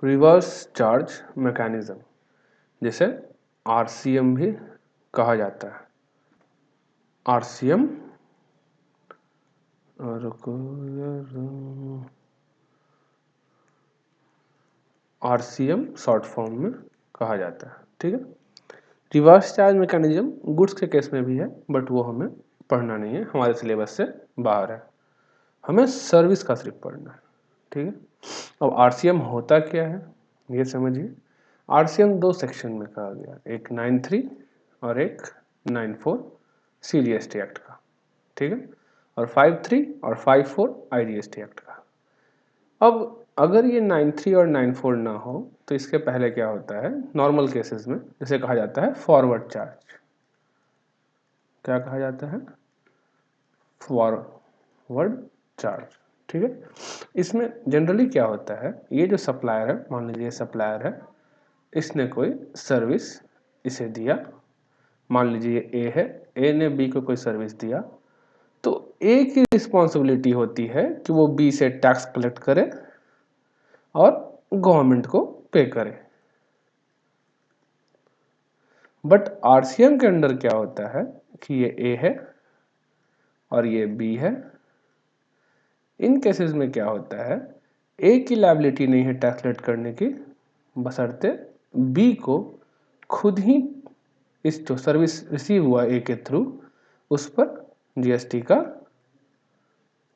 Reverse charge mechanism, जिसे RCM भी कहा जाता है। आरसीएम शॉर्ट फॉर्म में कहा जाता है। ठीक है, रिवर्स चार्ज मैकेनिज्म गुड्स के केस में भी है, बट वो हमें पढ़ना नहीं है, हमारे सिलेबस से बाहर है, हमें सर्विस का सिर्फ पढ़ना है। ठीक है, अब आरसीएम होता क्या है ये समझिए। आरसीएम दो सेक्शन में कहा गया, एक 93 और एक 94 सीजीएसटी एक्ट का। ठीक है, और 53 और 54 आईजीएसटी एक्ट का। अब अगर ये 93 और 94 ना हो तो इसके पहले क्या होता है, नॉर्मल केसेस में जिसे कहा जाता है फॉरवर्ड चार्ज। क्या कहा जाता है? Forward charge. ठीक है, इसमें जनरली क्या होता है, ये जो सप्लायर है, मान लीजिए सप्लायर है, इसने कोई सर्विस इसे दिया, मान लीजिए ए है, ए ने बी को कोई सर्विस दिया, तो ए की रिस्पॉन्सिबिलिटी होती है कि वो बी से टैक्स कलेक्ट करे और गवर्नमेंट को पे करे। बट आरसीएम के अंडर क्या होता है कि ये ए है और ये बी है। इन केसेस में क्या होता है, ए की लायबिलिटी नहीं है टैक्स कलेक्ट करने की, बशर्ते बी को खुद ही इस जो सर्विस रिसीव हुआ ए के थ्रू उस पर जीएसटी का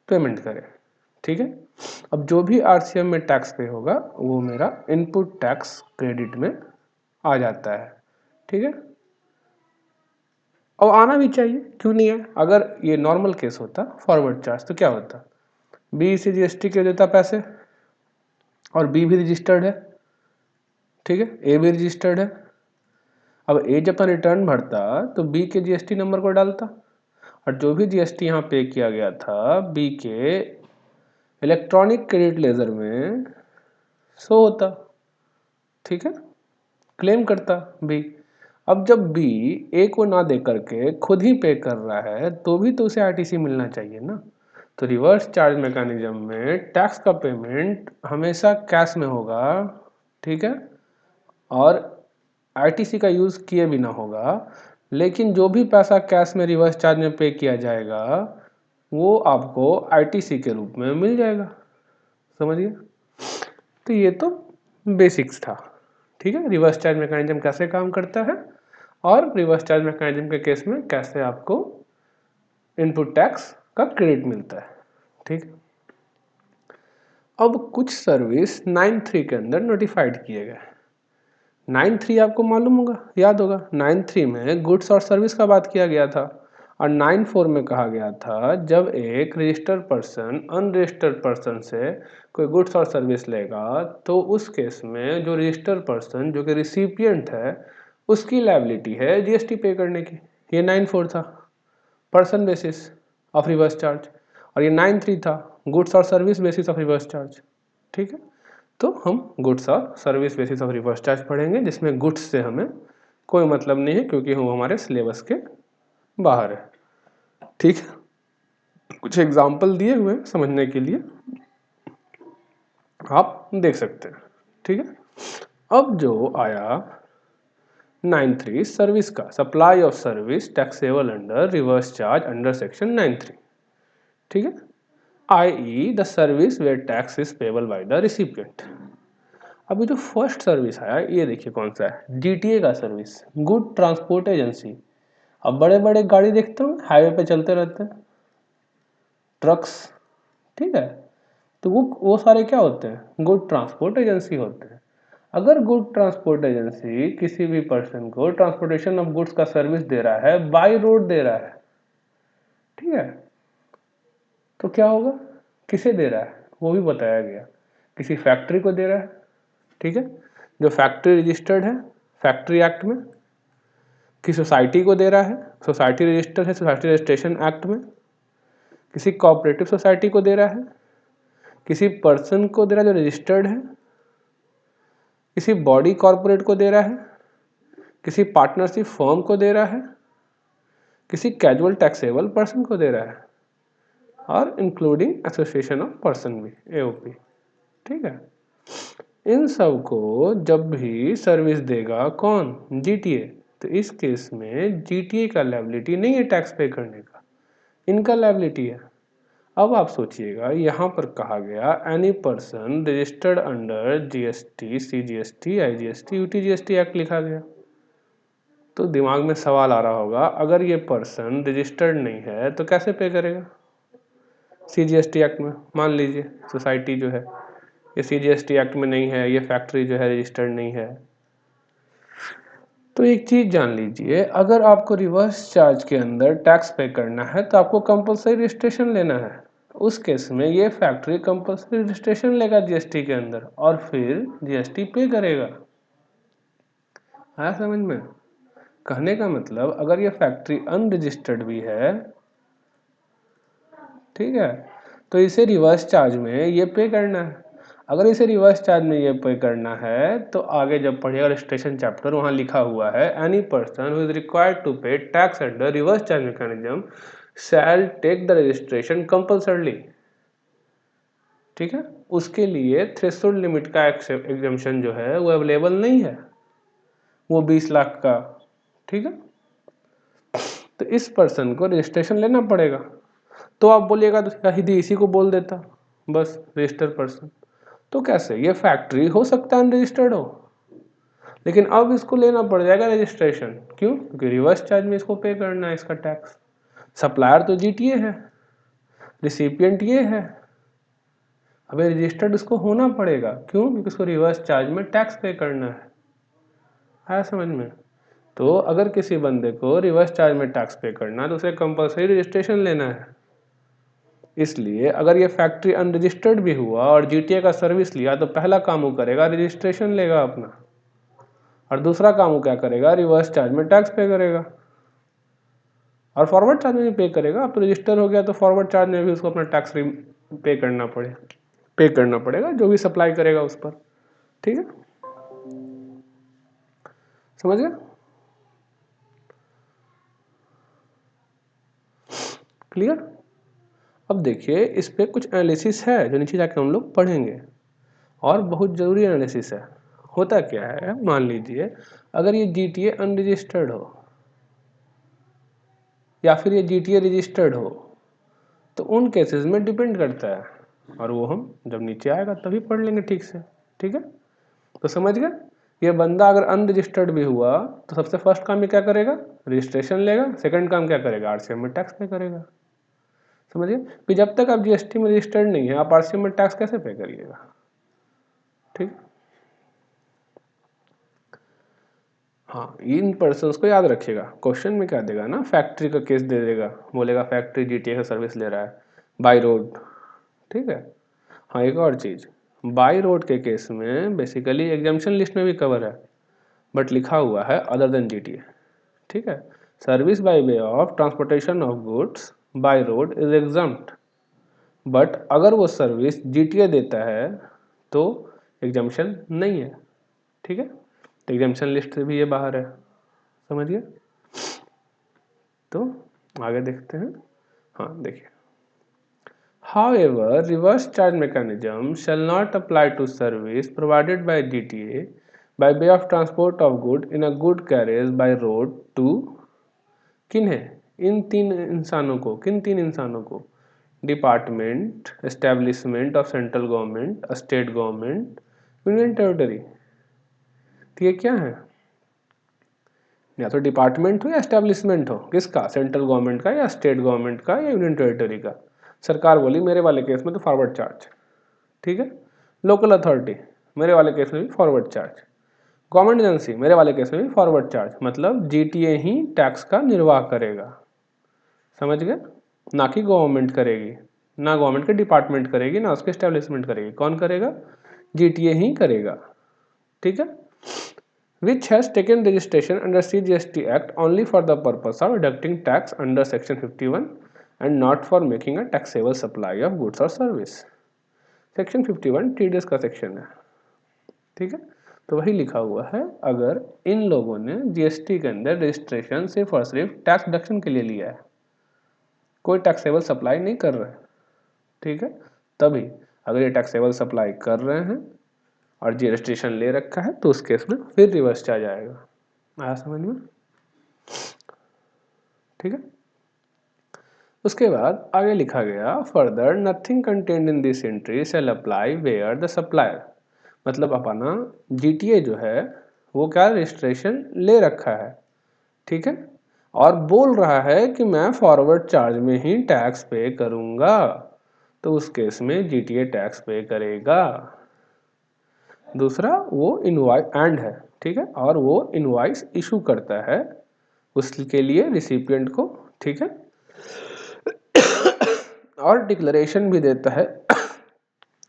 पेमेंट करे। ठीक है, अब जो भी आरसीएम में टैक्स पे होगा वो मेरा इनपुट टैक्स क्रेडिट में आ जाता है। ठीक है, अब आना भी चाहिए, क्यों नहीं है। अगर ये नॉर्मल केस होता फॉरवर्ड चार्ज तो क्या होता, बी से जीएसटी क्यों देता पैसे, और बी भी रजिस्टर्ड है। ठीक है, ए भी रजिस्टर्ड है। अब ए जब रिटर्न भरता तो बी के जीएसटी नंबर को डालता, और जो भी जीएसटी यहाँ पे किया गया था बी के इलेक्ट्रॉनिक क्रेडिट लेजर में शो होता। ठीक है, क्लेम करता बी। अब जब बी ए को ना दे करके खुद ही पे कर रहा है तो भी तो उसे आरटीसी मिलना चाहिए ना। तो रिवर्स चार्ज मैकेनिज्म में टैक्स का पेमेंट हमेशा कैश में होगा। ठीक है, और आरटीसी का यूज़ किए बिना होगा, लेकिन जो भी पैसा कैश में रिवर्स चार्ज में पे किया जाएगा वो आपको आईटीसी के रूप में मिल जाएगा। समझिए, तो ये तो बेसिक्स था। ठीक है, रिवर्स चार्ज मैकेनिज्म कैसे काम करता है और रिवर्स चार्ज मैकेनिज्म के केस में कैसे आपको इनपुट टैक्स का क्रेडिट मिलता है। ठीक, अब कुछ सर्विस 93 के अंदर नोटिफाइड किए गए। 93 आपको मालूम होगा, याद होगा, 93 में गुड्स और सर्विस का बात किया गया था, और 94 में कहा गया था जब एक रजिस्टर्ड पर्सन अनरजिस्टर्ड पर्सन से कोई गुड्स और सर्विस लेगा तो उस केस में जो रजिस्टर्ड पर्सन जो कि रिसिपिएंट है उसकी लायबिलिटी है जीएसटी पे करने की। ये 94 था, person basis of reverse charge, और ये 93 था, गुड्स और service basis of reverse charge. ठीक है, तो हम गुड्स और service basis of reverse charge पढ़ेंगे, जिसमें गुड्स से हमें कोई मतलब नहीं है क्योंकि वो हमारे सिलेबस के बाहर है। ठीक है, कुछ एग्जाम्पल दिए हुए हैं समझने के लिए, आप देख सकते हैं। ठीक है, अब जो आया 93 सर्विस का, supply of service taxable under reverse charge under section 93। ठीक है, i.e. The service where tax is payable by the recipient. अभी जो फर्स्ट सर्विस आया ये देखिए कौन सा है, जीटीए का सर्विस, गुड ट्रांसपोर्ट एजेंसी। अब बड़े बड़े गाड़ी देखते हो हाईवे पे चलते रहते हैं, ट्रक्स। ठीक है, तो वो सारे क्या होते हैं, गुड ट्रांसपोर्ट एजेंसी होते हैं। अगर गुड ट्रांसपोर्ट एजेंसी किसी भी पर्सन को ट्रांसपोर्टेशन ऑफ गुड्स का सर्विस दे रहा है, बाय रोड दे रहा है, ठीक है, तो क्या होगा, किसे दे रहा है वो भी बताया गया, किसी फैक्ट्री को दे रहा है। ठीक है, जो फैक्ट्री रजिस्टर्ड है फैक्ट्री एक्ट में, किसी सोसाइटी को दे रहा है, सोसाइटी रजिस्टर्ड है सोसाइटी रजिस्ट्रेशन एक्ट में, किसी कोऑपरेटिव सोसाइटी को दे रहा है, किसी पर्सन को दे रहा है जो रजिस्टर्ड है, किसी बॉडी कॉर्पोरेट को दे रहा है, किसी पार्टनरशिप फर्म को दे रहा है, किसी कैजुअल टैक्सेबल पर्सन को दे रहा है, और इंक्लूडिंग एसोसिएशन ऑफ पर्सन भी, एओपी। ठीक है, इन सब को जब भी सर्विस देगा कौन, जीटीए, तो इस केस में जीटीए का लायबिलिटी नहीं है टैक्स पे करने का, इनका लायबिलिटी है। अब आप सोचिएगा यहाँ पर कहा गया any person registered under GST, CGST, IGST, UTGST act लिखा गया, तो दिमाग में सवाल आ रहा होगा अगर ये पर्सन रजिस्टर्ड नहीं है तो कैसे पे करेगा। सीजीएसटी एक्ट में मान लीजिए सोसाइटी जो है ये सीजीएसटी एक्ट में नहीं है, ये फैक्ट्री जो है रजिस्टर्ड नहीं है, तो एक चीज जान लीजिए, अगर आपको रिवर्स चार्ज के अंदर टैक्स पे करना है तो आपको कंपलसरी रजिस्ट्रेशन लेना है। उस केस में ये फैक्ट्री कंपलसरी रजिस्ट्रेशन लेगा जीएसटी के अंदर और फिर जीएसटी पे करेगा। आया समझ में? कहने का मतलब अगर ये फैक्ट्री अनरजिस्टर्ड भी है, ठीक है, तो इसे रिवर्स चार्ज में ये पे करना है। अगर इसे रिवर्स चार्ज में ये पे करना है तो आगे जब पढ़िएगा रजिस्ट्रेशन चैप्टर, वहां लिखा हुआ है any person who is required to pay tax under reverse charge mechanism shall take the registration compulsorily. ठीक है, उसके लिए थ्रेशोल्ड लिमिट का एग्जम्पशन जो है वो अवेलेबल नहीं है, वो 20 लाख का। ठीक है, तो इस पर्सन को रजिस्ट्रेशन लेना पड़ेगा। तो आप बोलिएगा तो शायद इसी को बोल देता बस रजिस्टर्ड पर्सन, तो कैसे, ये फैक्ट्री हो सकता है अनरजिस्टर्ड हो, लेकिन अब इसको लेना पड़ जाएगा रजिस्ट्रेशन। क्यों? क्योंकि रिवर्स चार्ज में इसको पे करना है इसका टैक्स। सप्लायर तो जीटीए है, रिसिपिएंट ये है, अबे रजिस्टर्ड उसको होना पड़ेगा। क्यों? क्योंकि उसको रिवर्स चार्ज में टैक्स पे करना है। आया समझ में? तो अगर किसी बंदे को रिवर्स चार्ज में टैक्स पे करना है तो उसे कंपलसरी रजिस्ट्रेशन लेना है। इसलिए अगर ये फैक्ट्री अनरजिस्टर्ड भी हुआ और जीटीए का सर्विस लिया तो पहला काम वो करेगा रजिस्ट्रेशन लेगा अपना, और दूसरा काम वो क्या करेगा, रिवर्स चार्ज में टैक्स पे करेगा और फॉरवर्ड चार्ज में भी पे करेगा। अब तो रजिस्टर हो गया तो फॉरवर्ड चार्ज में भी उसको अपना टैक्स पे करना पड़ेगा जो भी सप्लाई करेगा उस पर। ठीक है, समझ गए? क्लियर? अब देखिए इस पे कुछ एनालिसिस है जो नीचे जाके हम लोग पढ़ेंगे, और बहुत जरूरी एनालिसिस है। होता क्या है, मान लीजिए अगर ये जीटीए अनरजिस्टर्ड हो या फिर ये जीटीए रजिस्टर्ड हो, तो उन केसेस में डिपेंड करता है, और वो हम जब नीचे आएगा तभी पढ़ लेंगे ठीक से। ठीक है, तो समझ गए? ये बंदा अगर अनरजिस्टर्ड भी हुआ तो सबसे फर्स्ट काम ये क्या करेगा, रजिस्ट्रेशन लेगा। सेकंड काम क्या करेगा, आरसीएम में टैक्स पे करेगा। समझिए कि जब तक आप जीएसटी में रजिस्टर्ड नहीं है आप आरसीएम में टैक्स कैसे पे करिएगा। ठीक, हाँ, इन पर्सन्स को याद रखिएगा। क्वेश्चन में क्या देगा ना, फैक्ट्री का केस दे देगा, बोलेगा फैक्ट्री जीटीए का सर्विस ले रहा है बाय रोड। ठीक है, हाँ एक और चीज़, बाय रोड के केस में बेसिकली एग्जाम्पशन लिस्ट में भी कवर है, बट लिखा हुआ है अदर देन जीटीए। ठीक है, service by way of transportation of goods by road is exempt, but अगर वो सर्विस जीटीए देता है तो एग्जाम्पशन नहीं है। ठीक है, तो एग्जाम्पशन लिस्ट से भी ये बाहर है। समझिए, तो आगे देखते हैं। हाँ देखिए, however reverse charge mechanism shall not apply to service provided by GTA by way of transport of good in a good carriage by road to किन्हें, इन तीन इंसानों को, किन तीन इंसानों को, department, establishment of central government, state government, union territory. तो ये क्या है, या तो डिपार्टमेंट हो या एस्टेब्लिशमेंट हो, किसका, सेंट्रल गवर्नमेंट का या स्टेट गवर्नमेंट का या यूनियन टेरिटरी का। सरकार बोली मेरे वाले केस में तो फॉरवर्ड चार्ज। ठीक है, लोकल अथॉरिटी मेरे वाले केस में भी फॉरवर्ड चार्ज, गवर्नमेंट एजेंसी मेरे वाले केस में भी फॉरवर्ड चार्ज, मतलब जीटीए ही टैक्स का निर्वाह करेगा। समझ गए? ना कि गवर्नमेंट करेगी, ना गवर्नमेंट के डिपार्टमेंट करेगी, ना उसके एस्टेब्लिशमेंट करेगी। कौन करेगा, जीटीए ही करेगा। ठीक है, which has taken registration under CGST Act only for the purpose of deducting tax under section 51 and not for making a taxable supply of goods or service। Section 51 TDS का section है। ठीक है, तो वही लिखा हुआ है, अगर इन लोगों ने जीएसटी के अंदर रजिस्ट्रेशन सिर्फ और सिर्फ टैक्स डिडक्शन के लिए लिया है, कोई टैक्सेबल सप्लाई नहीं कर रहे हैं, ठीक है, तभी अगर ये टैक्सेबल सप्लाई कर रहे हैं और जी रजिस्ट्रेशन ले रखा है तो उस केस में फिर रिवर्स चार्ज आएगा। आया समझ में? ठीक है। उसके बाद आगे लिखा गया further nothing contained in this entry shall apply where the supplier, मतलब अपना जीटीए जो है वो क्या रजिस्ट्रेशन ले रखा है, ठीक है, और बोल रहा है कि मैं फॉरवर्ड चार्ज में ही टैक्स पे करूंगा, तो उस केस में जीटीए टैक्स पे करेगा। दूसरा वो इनवॉइस एंड है, ठीक है, और वो इनवॉइस इशू करता है उसके लिए रिसिपिएंट को, ठीक है, और डिक्लेरेशन भी देता है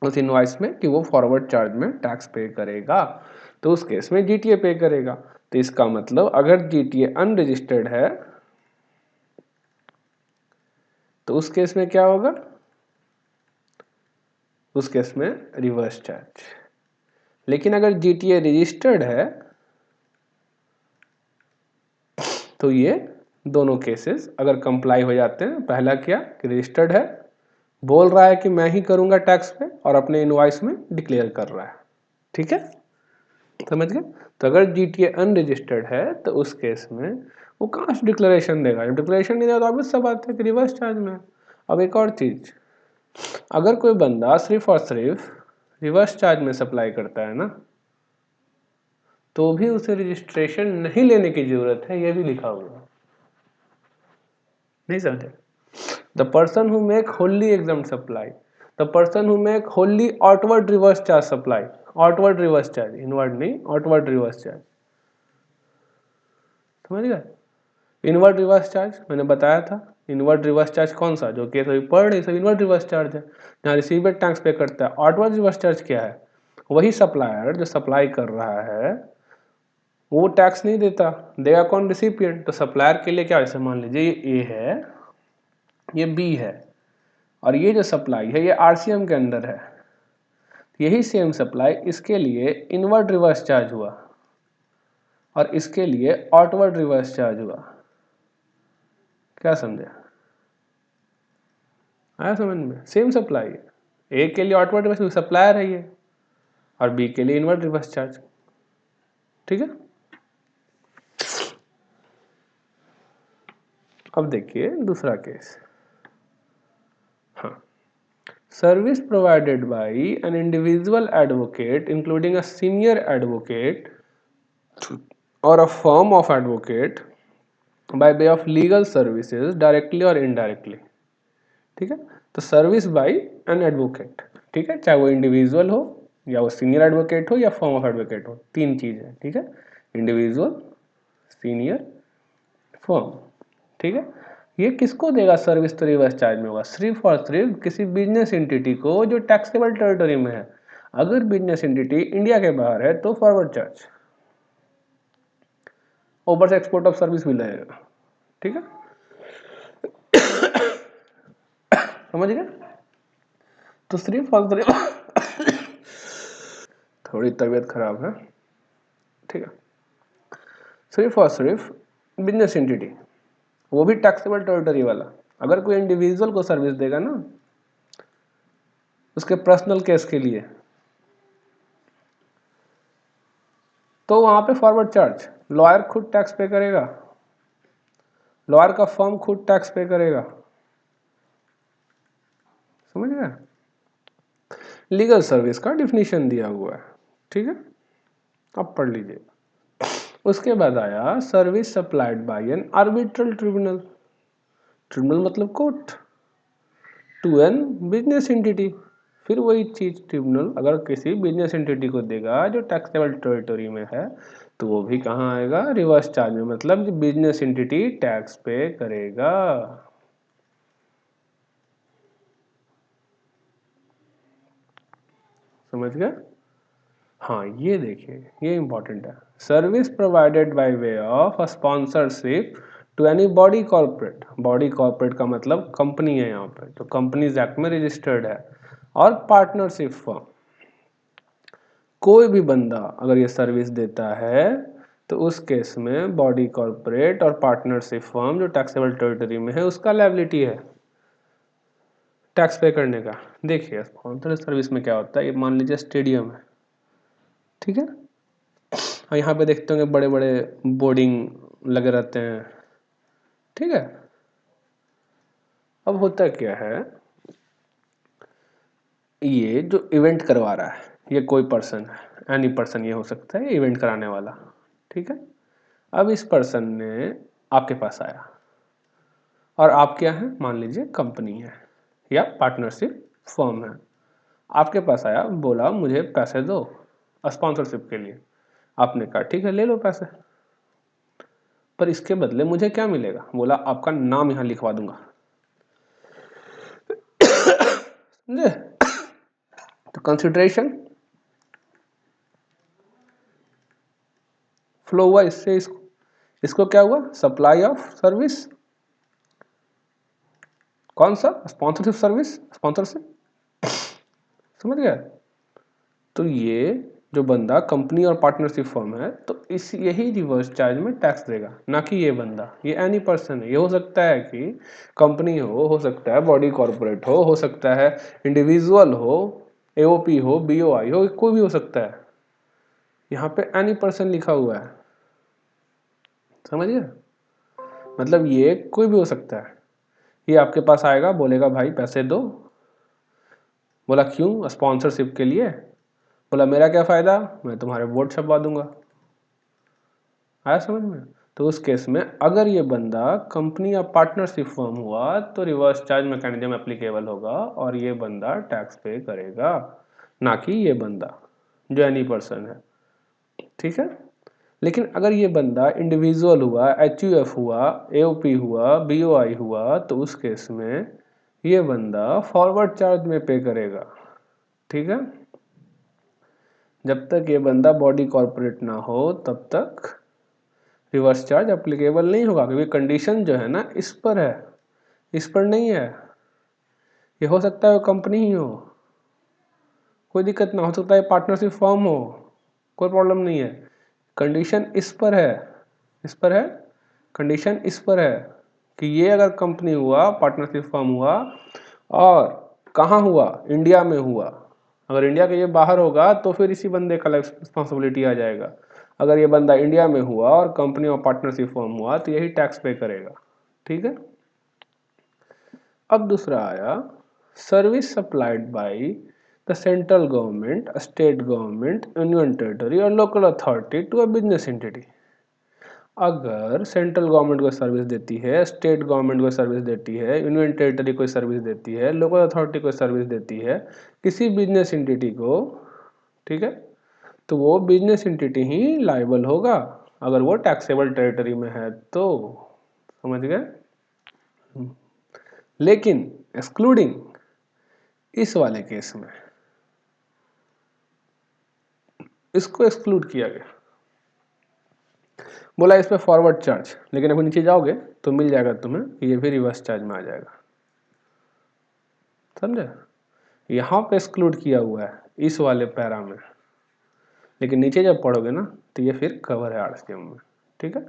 उस इनवॉइस में कि वो फॉरवर्ड चार्ज में टैक्स पे करेगा, तो उस केस में जीटीए पे करेगा। तो इसका मतलब अगर जीटीए अनरजिस्टर्ड है तो उस केस में क्या होगा, उस केस में रिवर्स चार्ज। लेकिन अगर जीटीए रजिस्टर्ड है तो ये दोनों केसेस अगर कंप्लाई हो जाते हैं, पहला क्या कि रजिस्टर्ड है, बोल रहा है कि मैं ही करूंगा टैक्स पे और अपने इनवॉइस में डिक्लेयर कर रहा है, ठीक है, समझ गए। तो अगर जीटीए अनरजिस्टर्ड है तो उस केस में वो कहाँ से डिक्लेरेशन देगा, जब डिक्लेरेशन नहीं देगा तो ऑब्वियस सा बात है कि रिवर्स चार्ज में। अब एक और चीज, अगर कोई बंदा सिर्फ और सिर्फ रिवर्स चार्ज में सप्लाई करता है ना, तो भी उसे रजिस्ट्रेशन नहीं लेने की जरूरत है, यह भी लिखा हुआ है, नहीं समझे। The person who make wholly exempt supply, the person who make Holi outward reverse charge supply, outward reverse charge, inward नहीं, आउटवर्ड रिवर्स चार्ज, समझ गए। इनवर्ड रिवर्स चार्ज मैंने बताया था, इनवर्ड रिवर्स चार्ज कौन सा, जो कि सभी पढ़ रहे सब इनवर्ड रिवर्स चार्ज है, जहाँ रिसीवर टैक्स पे करता है। आउटवर्ड रिवर्स चार्ज क्या है, वही सप्लायर जो सप्लाई कर रहा है वो टैक्स नहीं देता, देगा कौन, रिसिपिएंट। तो सप्लायर के लिए क्या, जैसे मान लीजिए ये ए है, ये बी है, और ये जो सप्लाई है ये आरसीएम के अंदर है, यही सेम सप्लाई इसके लिए इनवर्ड रिवर्स चार्ज हुआ और इसके लिए आउटवर्ड रिवर्स चार्ज हुआ। क्या समझे, आया समझ में। सेम सप्लाई है, ए के लिए आउटवर्ड रिवर्स सप्लायर है ये, और बी के लिए इनवर्ड रिवर्स चार्ज, ठीक है। अब देखिए दूसरा केस, हाँ, service provided by an individual advocate including a senior advocate or a firm of advocate by way of legal services directly or indirectly, ठीक है। तो सर्विस बाय एन एडवोकेट, ठीक है, चाहे वो इंडिविजुअल हो या वो सीनियर एडवोकेट हो या फर्म ऑफ एडवोकेट हो, तीन चीज है, ठीक है, इंडिविजुअल, सीनियर, फर्म, ठीक है। ये किसको देगा सर्विस तो रिवर्स चार्ज में होगा, सिर्फ और सिर्फ किसी बिजनेस एंटिटी को जो टैक्सेबल टेरिटरी में है। अगर बिजनेस एंटिटी इंडिया के बाहर है तो फॉरवर्ड चार्ज, ऊपर से एक्सपोर्ट ऑफ सर्विस भी लगेगा, ठीक है, समझ गए। तो सिर्फ और सिर्फ थोड़ी तबीयत खराब है, ठीक है, सिर्फ और सिर्फ बिजनेस एंटिटी, वो भी टैक्सेबल टेरिटरी वाला, अगर कोई इंडिविजुअल को सर्विस देगा ना उसके पर्सनल केस के लिए, तो वहां पे फॉरवर्ड चार्ज लॉयर खुद टैक्स पे करेगा, लॉयर का फर्म खुद टैक्स पे करेगा, समझ गया। लीगल सर्विस का डिफिनीशन दिया हुआ है, ठीक है, अब पढ़ लीजिए। उसके बाद आया service supplied by an arbitral tribunal, tribunal मतलब court, to an business entity, फिर वही चीज ट्रिब्यूनल अगर किसी बिजनेस एंटिटी को देगा जो टैक्सेबल टेरिटरी में है तो वो भी कहाँ आएगा, रिवर्स चार्ज में, मतलब बिजनेस एंटिटी टैक्स पे करेगा, समझ गए। हाँ ये देखिए ये इंपॉर्टेंट है, service provided by way of a sponsorship to any body corporate, body corporate का मतलब कंपनी है यहाँ पे, तो कंपनीज एक्ट में रजिस्टर्ड है, और पार्टनरशिप फर्म, कोई भी बंदा अगर ये सर्विस देता है तो उस केस में बॉडी कॉर्पोरेट और पार्टनरशिप फर्म जो टैक्सेबल टेरिटरी में है उसका लायबिलिटी है टैक्स पे करने का। देखिए स्पॉन्सर सर्विस में क्या होता है, ये मान लीजिए स्टेडियम है, ठीक है। और यहाँ पे देखते होंगे बड़े बड़े बोर्डिंग लगे रहते हैं, ठीक है। अब होता क्या है, ये जो इवेंट करवा रहा है ये कोई पर्सन है, एनी पर्सन ये हो सकता है इवेंट कराने वाला, ठीक है। अब इस पर्सन ने आपके पास आया और आप क्या है, मान लीजिए कंपनी है या पार्टनरशिप फर्म है, आपके पास आया, बोला मुझे पैसे दो स्पॉन्सरशिप के लिए। आपने कहा ठीक है ले लो पैसे, पर इसके बदले मुझे क्या मिलेगा, बोला आपका नाम यहां लिखवा दूंगा, समझे। तो कंसिडरेशन फ्लो हुआ इससे, इसको क्या हुआ, सप्लाई ऑफ सर्विस, कौन सा, स्पॉन्सरशिप सर्विस, स्पॉन्सरशिप, समझ गया। तो ये जो बंदा कंपनी और पार्टनरशिप फर्म है तो इस यही रिवर्स चार्ज में टैक्स देगा, ना कि ये बंदा, ये एनी पर्सन है। ये हो सकता है कि कंपनी हो सकता है बॉडी कॉर्पोरेट हो सकता है इंडिविजुअल हो, एओपी हो, बीओआई हो, कोई भी हो सकता है। यहाँ पे एनी पर्सन लिखा हुआ है, समझिए। मतलब ये कोई भी हो सकता है। ये आपके पास आएगा, बोलेगा भाई पैसे दो, बोला क्यों, स्पॉन्सरशिप के लिए, बोला मेरा क्या फ़ायदा, मैं तुम्हारे वोट छपवा दूंगा। आया समझ में। तो उस केस में अगर ये बंदा कंपनी या पार्टनरशिप फर्म हुआ तो रिवर्स चार्ज मैकेनिज्म एप्लीकेबल होगा और ये बंदा टैक्स पे करेगा, ना कि ये बंदा जो एनी पर्सन है, ठीक है। लेकिन अगर ये बंदा इंडिविजुअल हुआ, एचयूएफ हुआ, एओपी हुआ, बीओआई हुआ तो उस केस में ये बंदा फॉरवर्ड चार्ज में पे करेगा, ठीक है। जब तक ये बंदा बॉडी कॉर्पोरेट ना हो तब तक रिवर्स चार्ज एप्लीकेबल नहीं होगा, क्योंकि कंडीशन जो है ना इस पर है, इस पर नहीं है। ये हो सकता है वो कंपनी ही हो, कोई दिक्कत ना, हो सकता है पार्टनरशिप फर्म हो, कोई प्रॉब्लम नहीं है। कंडीशन इस पर है, इस पर है, कंडीशन इस पर है कि ये अगर कंपनी हुआ, पार्टनरशिप फर्म हुआ और कहाँ हुआ, इंडिया में हुआ। अगर इंडिया के ये बाहर होगा तो फिर इसी बंदे का रिस्पॉन्सिबिलिटी आ जाएगा। अगर ये बंदा इंडिया में हुआ और कंपनी और पार्टनरशिप फर्म हुआ तो यही टैक्स पे करेगा, ठीक है। अब दूसरा आया, service supplied by the central government, state government, union territory और local authority to a business entity. अगर सेंट्रल गवर्नमेंट को सर्विस देती है, स्टेट गवर्नमेंट को सर्विस देती है, यूनियन टेरिटरी को सर्विस देती है, लोकल अथॉरिटी को सर्विस देती है किसी बिजनेस एंटिटी को, ठीक है, तो वो बिजनेस एंटिटी ही लायबल होगा अगर वो टैक्सेबल टेरिटरी में है तो, समझ गए। लेकिन एक्सक्लूडिंग इस वाले केस में इसको एक्सक्लूड किया गया, बोला इस पे फॉरवर्ड चार्ज, लेकिन अगर नीचे जाओगे तो मिल जाएगा तुम्हें कि ये भी रिवर्स चार्ज में आ जाएगा, समझे। यहाँ पे एक्सक्लूड किया हुआ है इस वाले पैरा में, लेकिन नीचे जब पढ़ोगे ना तो ये फिर कवर है आरसीएम में, ठीक है।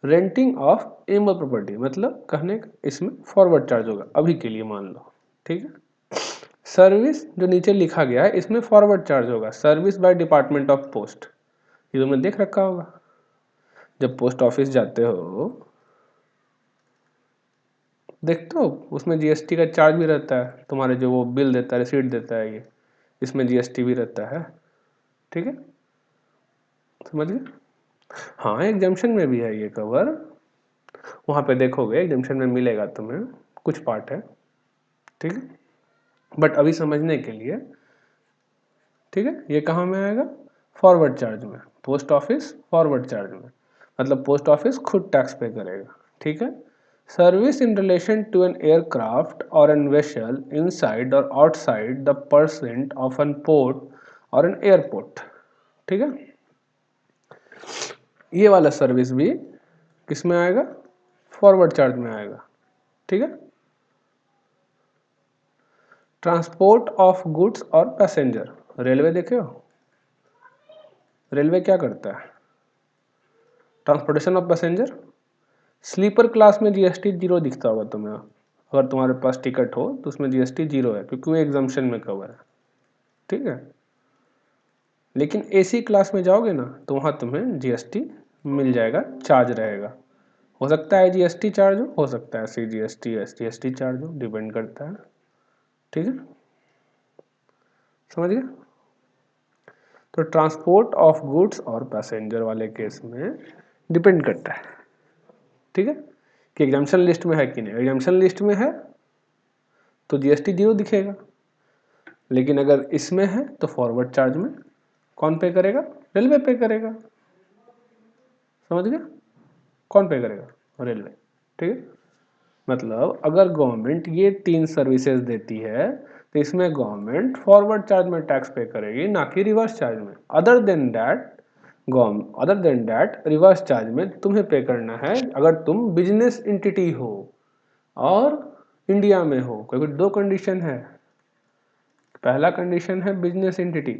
रेंटिंग ऑफ एमल प्रॉपर्टी, मतलब कहने का इसमें फॉरवर्ड चार्ज होगा अभी के लिए मान लो, ठीक है। सर्विस जो नीचे लिखा गया है इसमें फॉरवर्ड चार्ज होगा, service by department of post, ये तुमने देख रखा होगा। जब पोस्ट ऑफिस जाते हो देखते हो उसमें जीएसटी का चार्ज भी रहता है, तुम्हारे जो वो बिल देता है, रिसीट देता है, ये इसमें जीएसटी भी रहता है, ठीक है, समझ गए। हाँ एग्जाम्शन में भी है ये कवर, वहाँ पे देखोगे एग्जाम्शन में मिलेगा तुम्हें, कुछ पार्ट है, ठीक है। बट अभी समझने के लिए, ठीक है, ये कहाँ में आएगा, फॉरवर्ड चार्ज में, पोस्ट ऑफिस फॉरवर्ड चार्ज में, मतलब पोस्ट ऑफिस खुद टैक्स पे करेगा, ठीक है। Service in relation to an aircraft और एन वेसल इनसाइड और outside the percent of an port और एन एयरपोर्ट, ठीक है। ये वाला सर्विस भी किस में आएगा, फॉरवर्ड चार्ज में आएगा, ठीक है। ट्रांसपोर्ट ऑफ गुड्स और पैसेंजर, रेलवे देखे हो, रेलवे क्या करता है, transportation of passenger. Sleeper class में जीएसटी जीरो दिखता होगा तुम्हें, अगर तुम्हारे पास टिकट हो तो उसमें जीएसटी जीरो है क्योंकि वो एग्जाम्शन में कवर है, ठीक है। लेकिन एसी क्लास में जाओगे ना तो वहाँ तुम्हें जीएसटी मिल जाएगा, चार्ज रहेगा। हो सकता है जीएसटी चार्ज हो सकता है सीजीएसटी एसजीएसटी चार्ज हो, डिपेंड करता है। ठीक है, समझ गए? तो ट्रांसपोर्ट ऑफ गुड्स और पैसेंजर वाले केस में डिपेंड करता है, ठीक है, कि एग्जाम्पशन लिस्ट में है कि नहीं। एग्जाम्पशन लिस्ट में है तो जीएसटी 0 दिखेगा, लेकिन अगर इसमें है तो फॉरवर्ड चार्ज में कौन पे करेगा? रेलवे पे करेगा। समझ गया? कौन पे करेगा? रेलवे। ठीक है, मतलब अगर गवर्नमेंट ये 3 सर्विसेज देती है तो इसमें गवर्नमेंट फॉरवर्ड चार्ज में टैक्स पे करेगी, ना कि रिवर्स चार्ज में। Other than that reverse charge में तुम्हें पे करना है अगर तुम बिजनेस एंटिटी हो और इंडिया में हो। कोई 2 कंडीशन है। पहला कंडीशन है business entity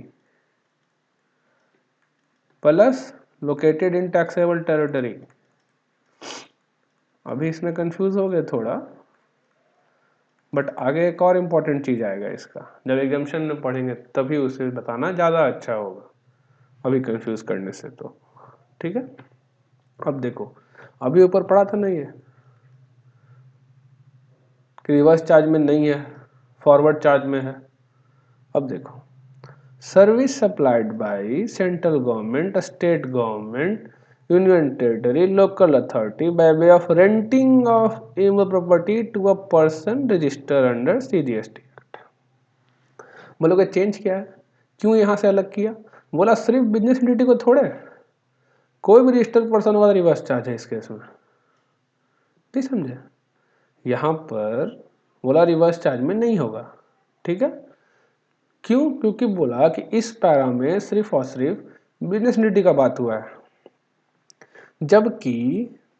plus located in taxable territory. अभी इसमें कंफ्यूज हो गए थोड़ा, बट आगे एक और इम्पोर्टेंट चीज आएगा इसका, जब एग्जाम्पशन में पढ़ेंगे तभी उसे बताना ज़्यादा अच्छा होगा, अभी कंफ्यूज करने से तो। ठीक है, अब देखो, अभी ऊपर पढ़ा था ना ये कि रिवर्स चार्ज में नहीं है, फॉरवर्ड चार्ज में है। अब देखो, service supplied by central government, state government, union territory, local authority by way of renting of immovable property to a person registered under CGST act. बोलोगे चेंज क्या है, क्यों यहाँ से अलग किया? बोला सिर्फ बिजनेस एंटिटी को थोड़े, कोई भी रजिस्टर्ड पर्सन वाला रिवर्स चार्ज है इस केस में। नहीं समझे? यहाँ पर बोला रिवर्स चार्ज में नहीं होगा। ठीक है, क्यों? क्योंकि बोला कि इस पैरा में सिर्फ और सिर्फ बिजनेस एंटिटी का बात हुआ है, जबकि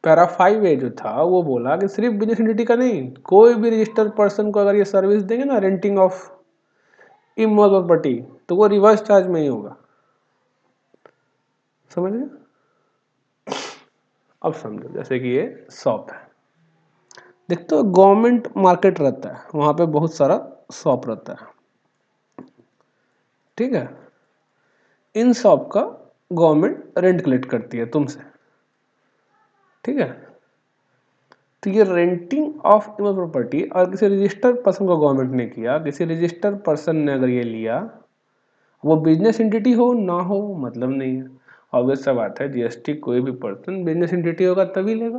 पैरा 5A जो था वो बोला कि सिर्फ बिजनेस एंटिटी का नहीं, कोई भी रजिस्टर्ड पर्सन को अगर ये सर्विस देंगे ना, रेंटिंग ऑफ इमूवेबल प्रॉपर्टी, तो वो रिवर्स चार्ज में ही होगा। समझ गए? अब समझो, जैसे कि ये शॉप है, देखते हो गवर्नमेंट मार्केट रहता है, वहां पे बहुत सारा शॉप रहता है। ठीक है, इन शॉप का गवर्नमेंट रेंट कलेक्ट करती है तुमसे। ठीक है, तो ये रेंटिंग ऑफ इमूवेबल प्रॉपर्टी और किसी रजिस्टर्ड पर्सन को गवर्नमेंट ने किया, किसी रजिस्टर्ड पर्सन ने अगर ये लिया, वो बिजनेस एंटिटी हो ना हो मतलब नहीं है। ऑब्वियस सा बात है, जीएसटी कोई भी पर्सन बिजनेस एंटिटी होगा तभी लेगा।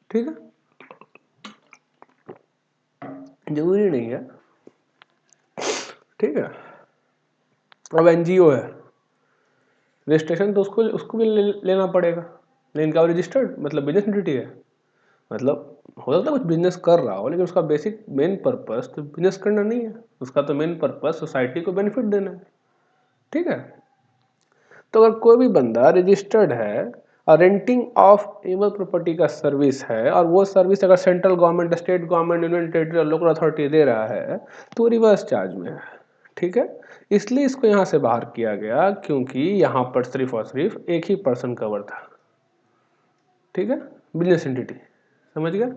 ठीक है, जरूरी नहीं है। ठीक है, अब एनजीओ है, रजिस्ट्रेशन तो उसको भी लेना पड़ेगा, लेकिन क्या रजिस्टर्ड मतलब बिजनेस एंटिटी है? मतलब हो सकता है कुछ बिजनेस कर रहा हो, लेकिन उसका बेसिक मेन पर्पस तो बिजनेस करना नहीं है, उसका तो मेन पर्पस सोसाइटी को बेनिफिट देना है। ठीक है, तो अगर कोई भी बंदा रजिस्टर्ड है और रेंटिंग ऑफ इमूवेबल प्रॉपर्टी का सर्विस है, और वो सर्विस अगर central government, state government, union territory और लोकल अथॉरिटी दे रहा है, तो रिवर्स चार्ज में है। ठीक है, इसलिए इसको यहाँ से बाहर किया गया, क्योंकि यहाँ पर सिर्फ और सिर्फ एक ही पर्सन कवर था। ठीक है, बिजनेस एंटिटी। समझ गया?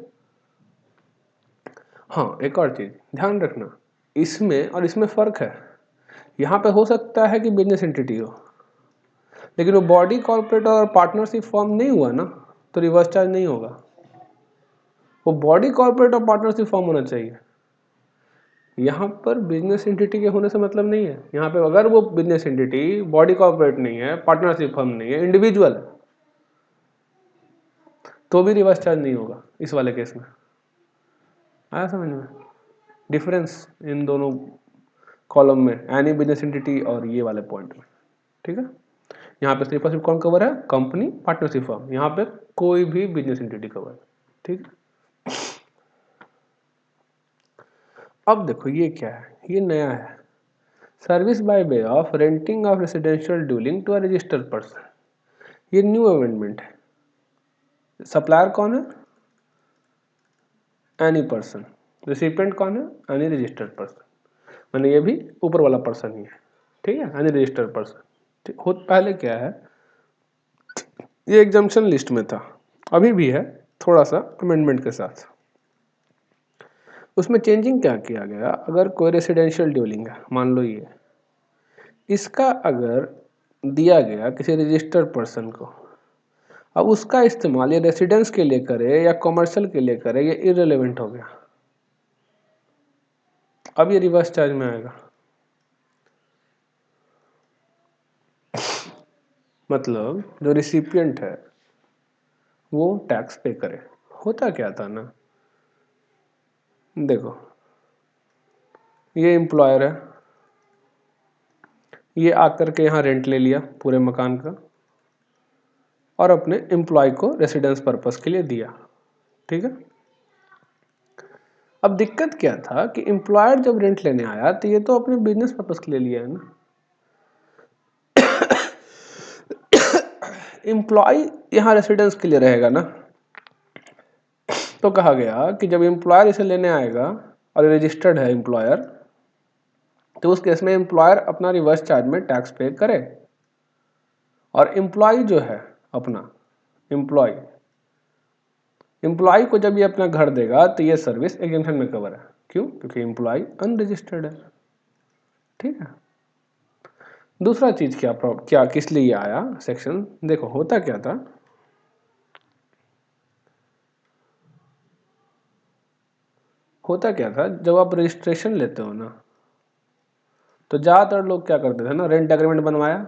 हाँ, एक और चीज ध्यान रखना, इसमें और इसमें फर्क है। यहाँ पे हो सकता है कि बिजनेस एंटिटी हो, लेकिन वो बॉडी कॉर्पोरेट और पार्टनरशिप फॉर्म नहीं हुआ ना, तो रिवर्स चार्ज नहीं होगा। वो बॉडी कॉर्पोरेट और पार्टनरशिप फॉर्म होना चाहिए। यहाँ पर बिजनेस एंटिटी के होने से मतलब नहीं है। यहाँ पे अगर वो बिजनेस एंटिटी बॉडी कॉर्पोरेट नहीं है, पार्टनरशिप फर्म नहीं है, इंडिविजुअल, तो भी रिवर्स चार्ज नहीं होगा इस वाले केस में। आया समझ में डिफरेंस इन दोनों कॉलम में, एनी बिजनेस एंटिटी और ये वाले पॉइंट में? ठीक है, यहाँ पे सिर्फ और सिर्फ कौन कवर है? Company, partnership firm. यहाँ पे कोई भी बिजनेस एंटिटी कवर है। ठीक, अब देखो ये क्या है, ये नया है, service by way of renting of residential dwelling to a registered person. ये न्यू अमेंडमेंट है। सप्लायर कौन है? Any person. रिसिपेंट कौन है? Any registered person. मैंने ये भी ऊपर वाला पर्सन ही है। ठीक है, एनी रजिस्टर्ड पर्सन। पहले क्या है, ये एग्जाम्पशन लिस्ट में था, अभी भी है, थोड़ा सा अमेंडमेंट के साथ। उसमें चेंजिंग क्या किया गया, अगर कोई रेसिडेंशियल ड्वेलिंग है, मान लो ये, इसका अगर दिया गया किसी रजिस्टर्ड पर्सन को, अब उसका इस्तेमाल ये रेसिडेंस के लिए करे या कॉमर्शियल के लिए करे, ये इररिलेवेंट हो गया। अब ये रिवर्स चार्ज में आएगा। मतलब जो रिसिपिएंट है वो टैक्स पे करे। होता क्या था ना, देखो ये एम्प्लॉयर है, ये आकर के यहाँ रेंट ले लिया पूरे मकान का और अपने एम्प्लॉय को रेसिडेंस पर्पस के लिए दिया, ठीक है। अब दिक्कत क्या था कि एम्प्लॉयर जब रेंट लेने आया तो ये तो अपने बिजनेस पर्पस के लिए लिया है ना। एम्प्लॉय यहाँ रेसिडेंस के लिए रहेगा ना, तो कहा गया कि जब एम्प्लॉयर इसे लेने आएगा और रजिस्टर्ड है एम्प्लॉयर, तो उस केस में एम्प्लॉयर अपना रिवर्स चार्ज में टैक्स पे करे और एम्प्लॉय जो है अपना एम्प्लॉय को जब ये अपना घर देगा तो ये सर्विस एग्जेम्पशन में कवर है। क्यों? क्योंकि एम्प्लॉय अनरजिस्टर्ड है, ठीक है। दूसरा चीज क्या किस लिए आया सेक्शन, देखो होता क्या था, जब आप रजिस्ट्रेशन लेते हो ना, तो ज्यादातर लोग क्या करते थे ना, रेंट एग्रीमेंट बनवाया,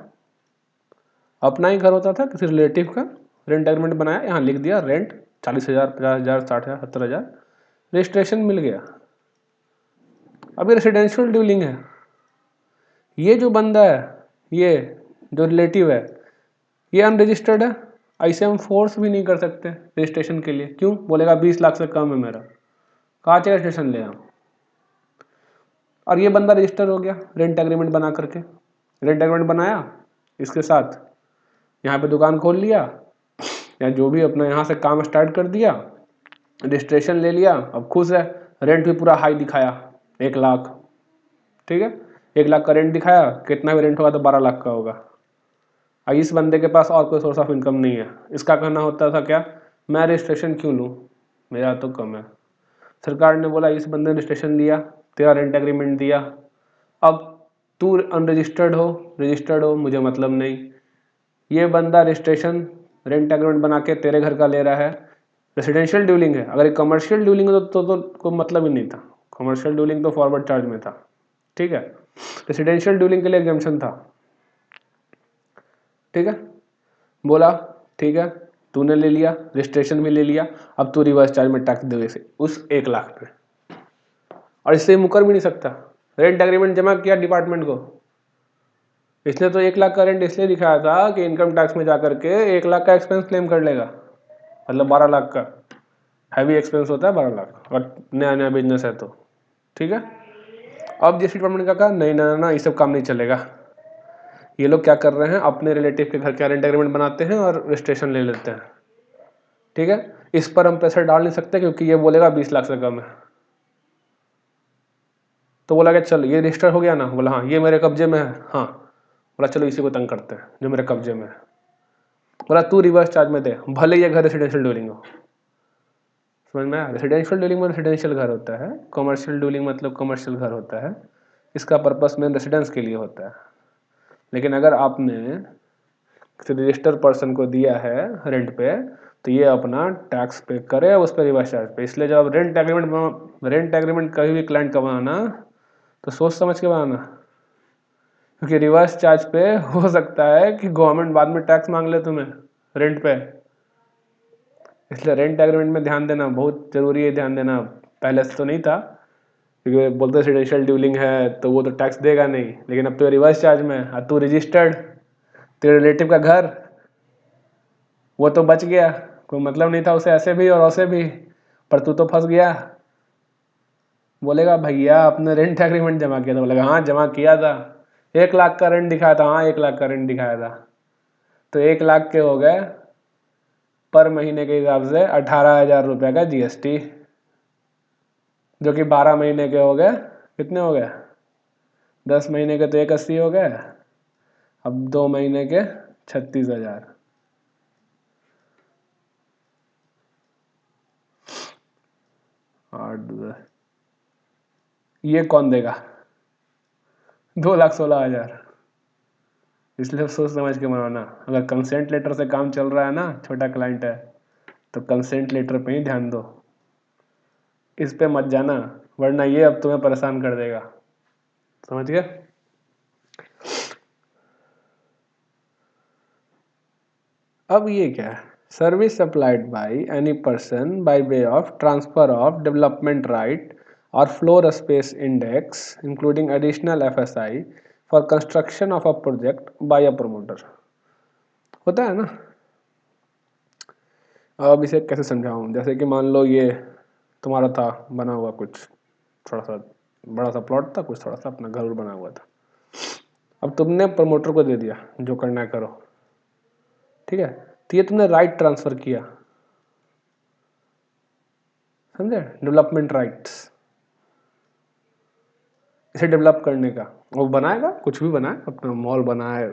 अपना ही घर होता था किसी रिलेटिव का, रेंट एग्रीमेंट बनाया, यहाँ लिख दिया रेंट 40,000, 50,000, 60,000, 70,000, रजिस्ट्रेशन मिल गया। अब ये रेसिडेंशियल ड्यूलिंग है, ये जो बंदा है, ये जो रिलेटिव है, ये अनरजिस्टर्ड है, ऐसे हम फोर्स भी नहीं कर सकते रजिस्ट्रेशन के लिए। क्यों? बोलेगा 20 लाख से कम है मेरा, कहाँ से रजिस्ट्रेशन ले आऊं। और ये बंदा रजिस्टर हो गया रेंट एग्रीमेंट बना करके, रेंट एग्रीमेंट बनाया, इसके साथ यहाँ पे दुकान खोल लिया या जो भी अपना यहाँ से काम स्टार्ट कर दिया, रजिस्ट्रेशन ले लिया, अब खुश है। रेंट भी पूरा हाई दिखाया 1 लाख, ठीक है, 1 लाख का रेंट दिखाया, कितना भी रेंट होगा तो 12 लाख का होगा। अब इस बंदे के पास और कोई सोर्स ऑफ इनकम नहीं है, इसका कहना होता था क्या, मैं रजिस्ट्रेशन क्यों लूँ, मेरा तो कम है। सरकार ने बोला इस बंदे ने रजिस्ट्रेशन लिया, तेरा रेंट एग्रीमेंट दिया, अब तू अनरजिस्टर्ड हो रजिस्टर्ड हो मुझे मतलब नहीं, ये बंदा रजिस्ट्रेशन रेंट एग्रीमेंट बना के तेरे घर का ले रहा है, रेसिडेंशियल ड्यूलिंग है। अगर कमर्शियल ड्यूलिंग है तो कोई मतलब ही नहीं था, कमर्शियल ड्यूलिंग तो फॉरवर्ड चार्ज में था, ठीक है। रेसिडेंशियल ड्यूलिंग के लिए एग्जम्पशन था, ठीक है। बोला ठीक है, तूने ले लिया, रजिस्ट्रेशन भी ले लिया, अब तू रिवर्स चार्ज में टैक्स दे इसे उस 1 लाख पे, और इससे मुकर भी नहीं सकता। रेंट एग्रीमेंट जमा किया डिपार्टमेंट को, इसने तो 1 लाख का रेंट इसलिए दिखाया था कि इनकम टैक्स में जाकर के 1 लाख का एक्सपेंस क्लेम कर लेगा, मतलब 12 लाख का हैवी एक्सपेंस होता है 12 लाख, और नया नया बिजनेस है तो, ठीक है। अब जीएसटी डिपार्टमेंट का कहा नहीं ना ना, ये सब काम नहीं चलेगा। ये लोग क्या कर रहे हैं, अपने रिलेटिव के घर का रेंट एग्रीमेंट बनाते हैं और रजिस्ट्रेशन ले लेते हैं, ठीक है। इस पर हम प्रेशर डाल नहीं सकते क्योंकि ये बोलेगा 20 लाख से कम है। तो बोला कि चल ये रजिस्टर हो गया ना, बोला हाँ ये मेरे कब्जे में है, हाँ, बोला चलो इसी को तंग करते हैं जो मेरे कब्जे में है। बोला तू रिवर्स चार्ज में दे, भले ये घर रेसिडेंशियल डूलिंग हो। समझ में आया? रेसिडेंशियल डूलिंग में रेसिडेंशियल घर होता है, कमर्शियल डूलिंग मतलब कमर्शियल घर होता है, इसका पर्पस मेन रेसिडेंस के लिए होता है। लेकिन अगर आपने किसी रजिस्टर पर्सन को दिया है रेंट पे, तो ये अपना टैक्स पे करे उस पर रिवर्स चार्ज पे। इसलिए जब रेंट एग्रीमेंट कभी भी क्लाइंट का बनाना तो सोच समझ के बनाना, क्योंकि रिवर्स चार्ज पे हो सकता है कि गवर्नमेंट बाद में टैक्स मांग ले तुम्हें रेंट पे। इसलिए रेंट एग्रीमेंट में ध्यान देना बहुत जरूरी है, ध्यान देना। पहले से तो नहीं था क्योंकि बोलते रेसिडेंशियल ड्यूलिंग है तो वो तो टैक्स देगा नहीं, लेकिन अब तो रिवर्स चार्ज में है, तू रजिस्टर्ड, तेरे रिलेटिव का घर, वो तो बच गया, कोई मतलब नहीं था उसे ऐसे भी और वैसे भी, पर तू तो फंस गया। बोलेगा भैया आपने रेंट एग्रीमेंट जमा किया था, बोलेगा हाँ जमा किया था, 1 लाख का रेंट दिखाया था, हाँ 1 लाख का रेंट दिखाया था, तो 1 लाख के हो गए पर महीने के हिसाब से 18,000 रुपये का जीएसटी, जो कि 12 महीने के हो गए, कितने हो गए, 10 महीने के तो 180 हो गए, अब 2 महीने के 36,000। और ये कौन देगा, 2,16,000। इसलिए सोच समझ के बनाना। अगर कंसेंट लेटर से काम चल रहा है ना, छोटा क्लाइंट है, तो कंसेंट लेटर पे ही ध्यान दो, इस पे मत जाना, वरना ये अब तुम्हें परेशान कर देगा। समझ गए? अब ये क्या है? Service supplied by any person by way of transfer of development right और floor space index including additional FSI for construction of a project by a promoter. होता है ना। अब इसे कैसे समझाऊं? जैसे कि मान लो ये तुम्हारा था बना हुआ कुछ, थोड़ा सा बड़ा सा प्लॉट था, कुछ थोड़ा सा अपना घर बना हुआ था। अब तुमने प्रमोटर को दे दिया, जो करना है करो, ठीक है। तो ये तुमने राइट ट्रांसफर किया, समझे? डेवलपमेंट राइट्स, इसे डेवलप करने का। वो बनाएगा, कुछ भी बनाए, अपना मॉल बनाए,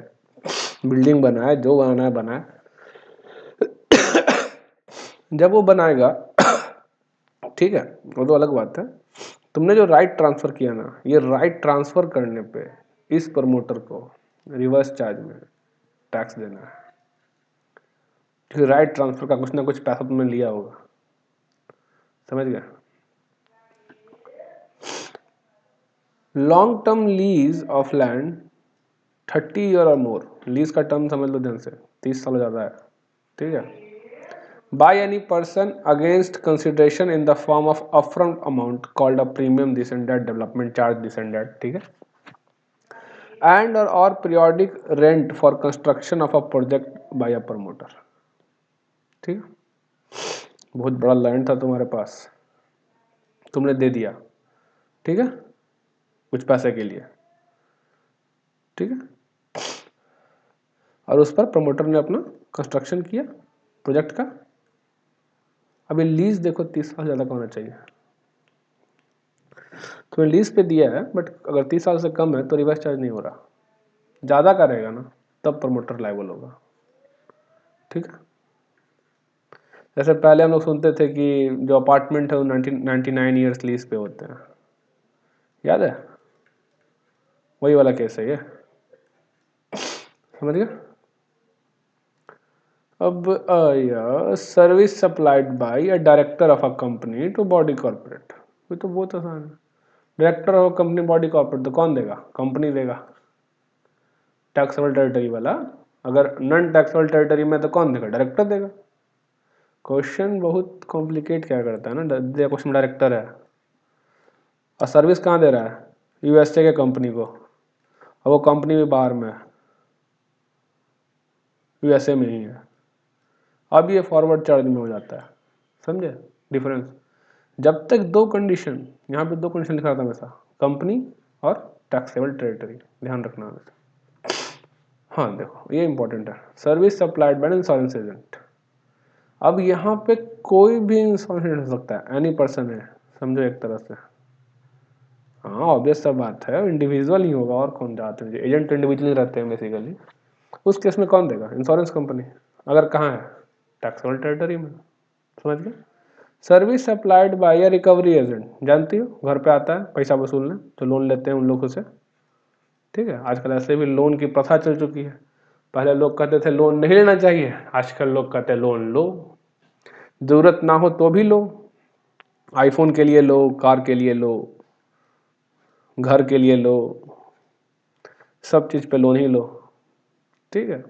बिल्डिंग बनाए, जो बनाना है बनाए। जब वो बनाएगा, ठीक है, वो तो अलग बात है। तुमने जो राइट ट्रांसफर किया ना, ये राइट ट्रांसफर करने पे इस प्रमोटर को रिवर्स चार्ज में टैक्स देना है, क्योंकि राइट ट्रांसफर का कुछ ना कुछ पैसा तुमने लिया होगा। समझ गए? Long term lease of land 30 year और मोर, लीज का टर्म समझ लो ध्यान से, 30 साल ज़्यादा है, ठीक है। Bye any person against consideration in the form of upfront amount called a premium this and that, development charge this and that, ठीक है। एंड और periodic rent for construction of a project by a promoter, ठीक है। बहुत बड़ा land था तुम्हारे पास, तुमने दे दिया, ठीक है, कुछ पैसे के लिए, ठीक है। और उस पर प्रमोटर ने अपना कंस्ट्रक्शन किया प्रोजेक्ट का। अब ये लीज देखो 30 साल ज़्यादा का होना चाहिए। तुम्हें लीज पे दिया है, बट अगर 30 साल से कम है तो रिवर्स चार्ज नहीं हो रहा। ज़्यादा का रहेगा ना, तब प्रमोटर लायबल होगा, ठीक है। जैसे पहले हम लोग सुनते थे कि जो अपार्टमेंट है वो 99 ईयर्स लीज पे होते हैं, याद है? वही वाला केस है ये, समझ गया? अब service supplied by a director of a company to body corporate, ये तो बहुत आसान है। Director of company body corporate तो कौन देगा? कंपनी देगा, टैक्सेबल टेरिटरी वाला। अगर नॉन टैक्सेबल टेरिटरी में तो कौन देगा? डायरेक्टर देगा। क्वेश्चन बहुत कॉम्प्लिकेट क्या करता है ना, क्वेश्चन डायरेक्टर है और सर्विस कहाँ दे रहा है? यूएसए के कंपनी को, और वो कंपनी भी बाहर में है, यूएसए में ही है। अब ये फॉरवर्ड चार्ज में हो जाता है, समझे डिफरेंस? जब तक दो कंडीशन, यहाँ पे दो कंडीशन लिखा था हमेशा, कंपनी और टैक्सेबल टेरिटरी, ध्यान रखना हमेशा। हाँ देखो ये इंपॉर्टेंट है, service supplied by insurance agent. अब यहाँ पे कोई भी इंश्योरेंस एजेंट हो सकता है, एनी पर्सन है, समझो एक तरह से। हाँ ऑब्वियस सा बात है, इंडिविजुअल ही होगा, और कौन जाते हैं, एजेंट इंडिविजुअल रहते हैं बेसिकली। उस केस में कौन देगा? Insurance company. अगर कहाँ है? टैक्सेबल टेरिटरी में, समझ गए? Service supplied by a recovery agent, जानती हो, घर पे आता है पैसा वसूलने, तो लोन लेते हैं उन लोगों से, ठीक है। आजकल ऐसे भी लोन की प्रथा चल चुकी है। पहले लोग कहते थे लोन नहीं लेना चाहिए, आजकल लोग कहते हैं लोन लो, जरूरत ना हो तो भी लो, आईफोन के लिए लो, कार के लिए लो, घर के लिए लो, सब चीज पे लोन ही लो, ठीक है।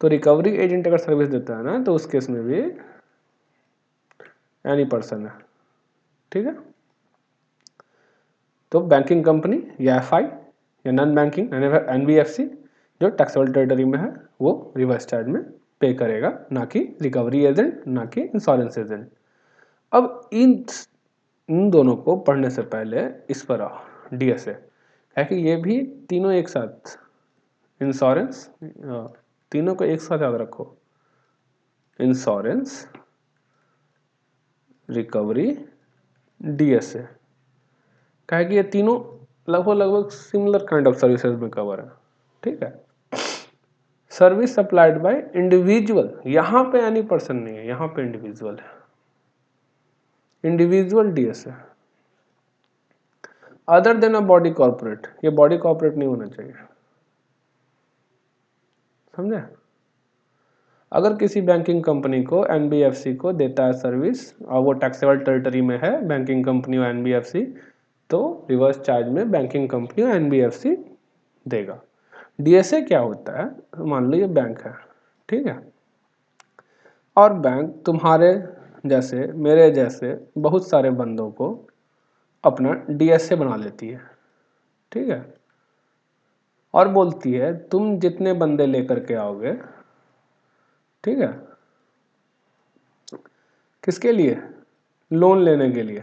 तो रिकवरी एजेंट अगर सर्विस देता है ना, तो उस केस में भी एनी पर्सन है, ठीक है। तो बैंकिंग कंपनी या एफआई या नॉन बैंकिंग एनबीएफसी जो टैक्सेबल टेरिटरी में है, वो रिवर्स चार्ज में पे करेगा, ना कि रिकवरी एजेंट, ना कि इंश्योरेंस एजेंट। अब इन दोनों को पढ़ने से पहले इस पर आओ, डीएसए है कि ये भी तीनों एक साथ, इंश्योरेंस, तीनों को एक साथ याद रखो, इंश्योरेंस, रिकवरी, डीएसए। कहे कि ये तीनों लगभग लगभग सिमिलर काइंड ऑफ सर्विसेज में कवर है, ठीक है। सर्विस सप्लाइड बाय इंडिविजुअल, यहां पे एनी पर्सन नहीं है, यहां पे इंडिविजुअल है, individual DSA. Other than a body corporate, ये बॉडी कॉर्पोरेट नहीं होना चाहिए, समझे? अगर किसी बैंकिंग कंपनी को एनबीएफसी को देता है सर्विस और वो टैक्सेबल टेरिटरी में है बैंकिंग कंपनी और एनबीएफसी, तो रिवर्स चार्ज में बैंकिंग कंपनी और एनबीएफसी देगा। डीएसए क्या होता है? मान लो ये बैंक है, ठीक है, और बैंक तुम्हारे जैसे मेरे जैसे बहुत सारे बंदों को अपना डीएसए बना लेती है, ठीक है, और बोलती है तुम जितने बंदे लेकर के आओगे, ठीक है, किसके लिए? लोन लेने के लिए,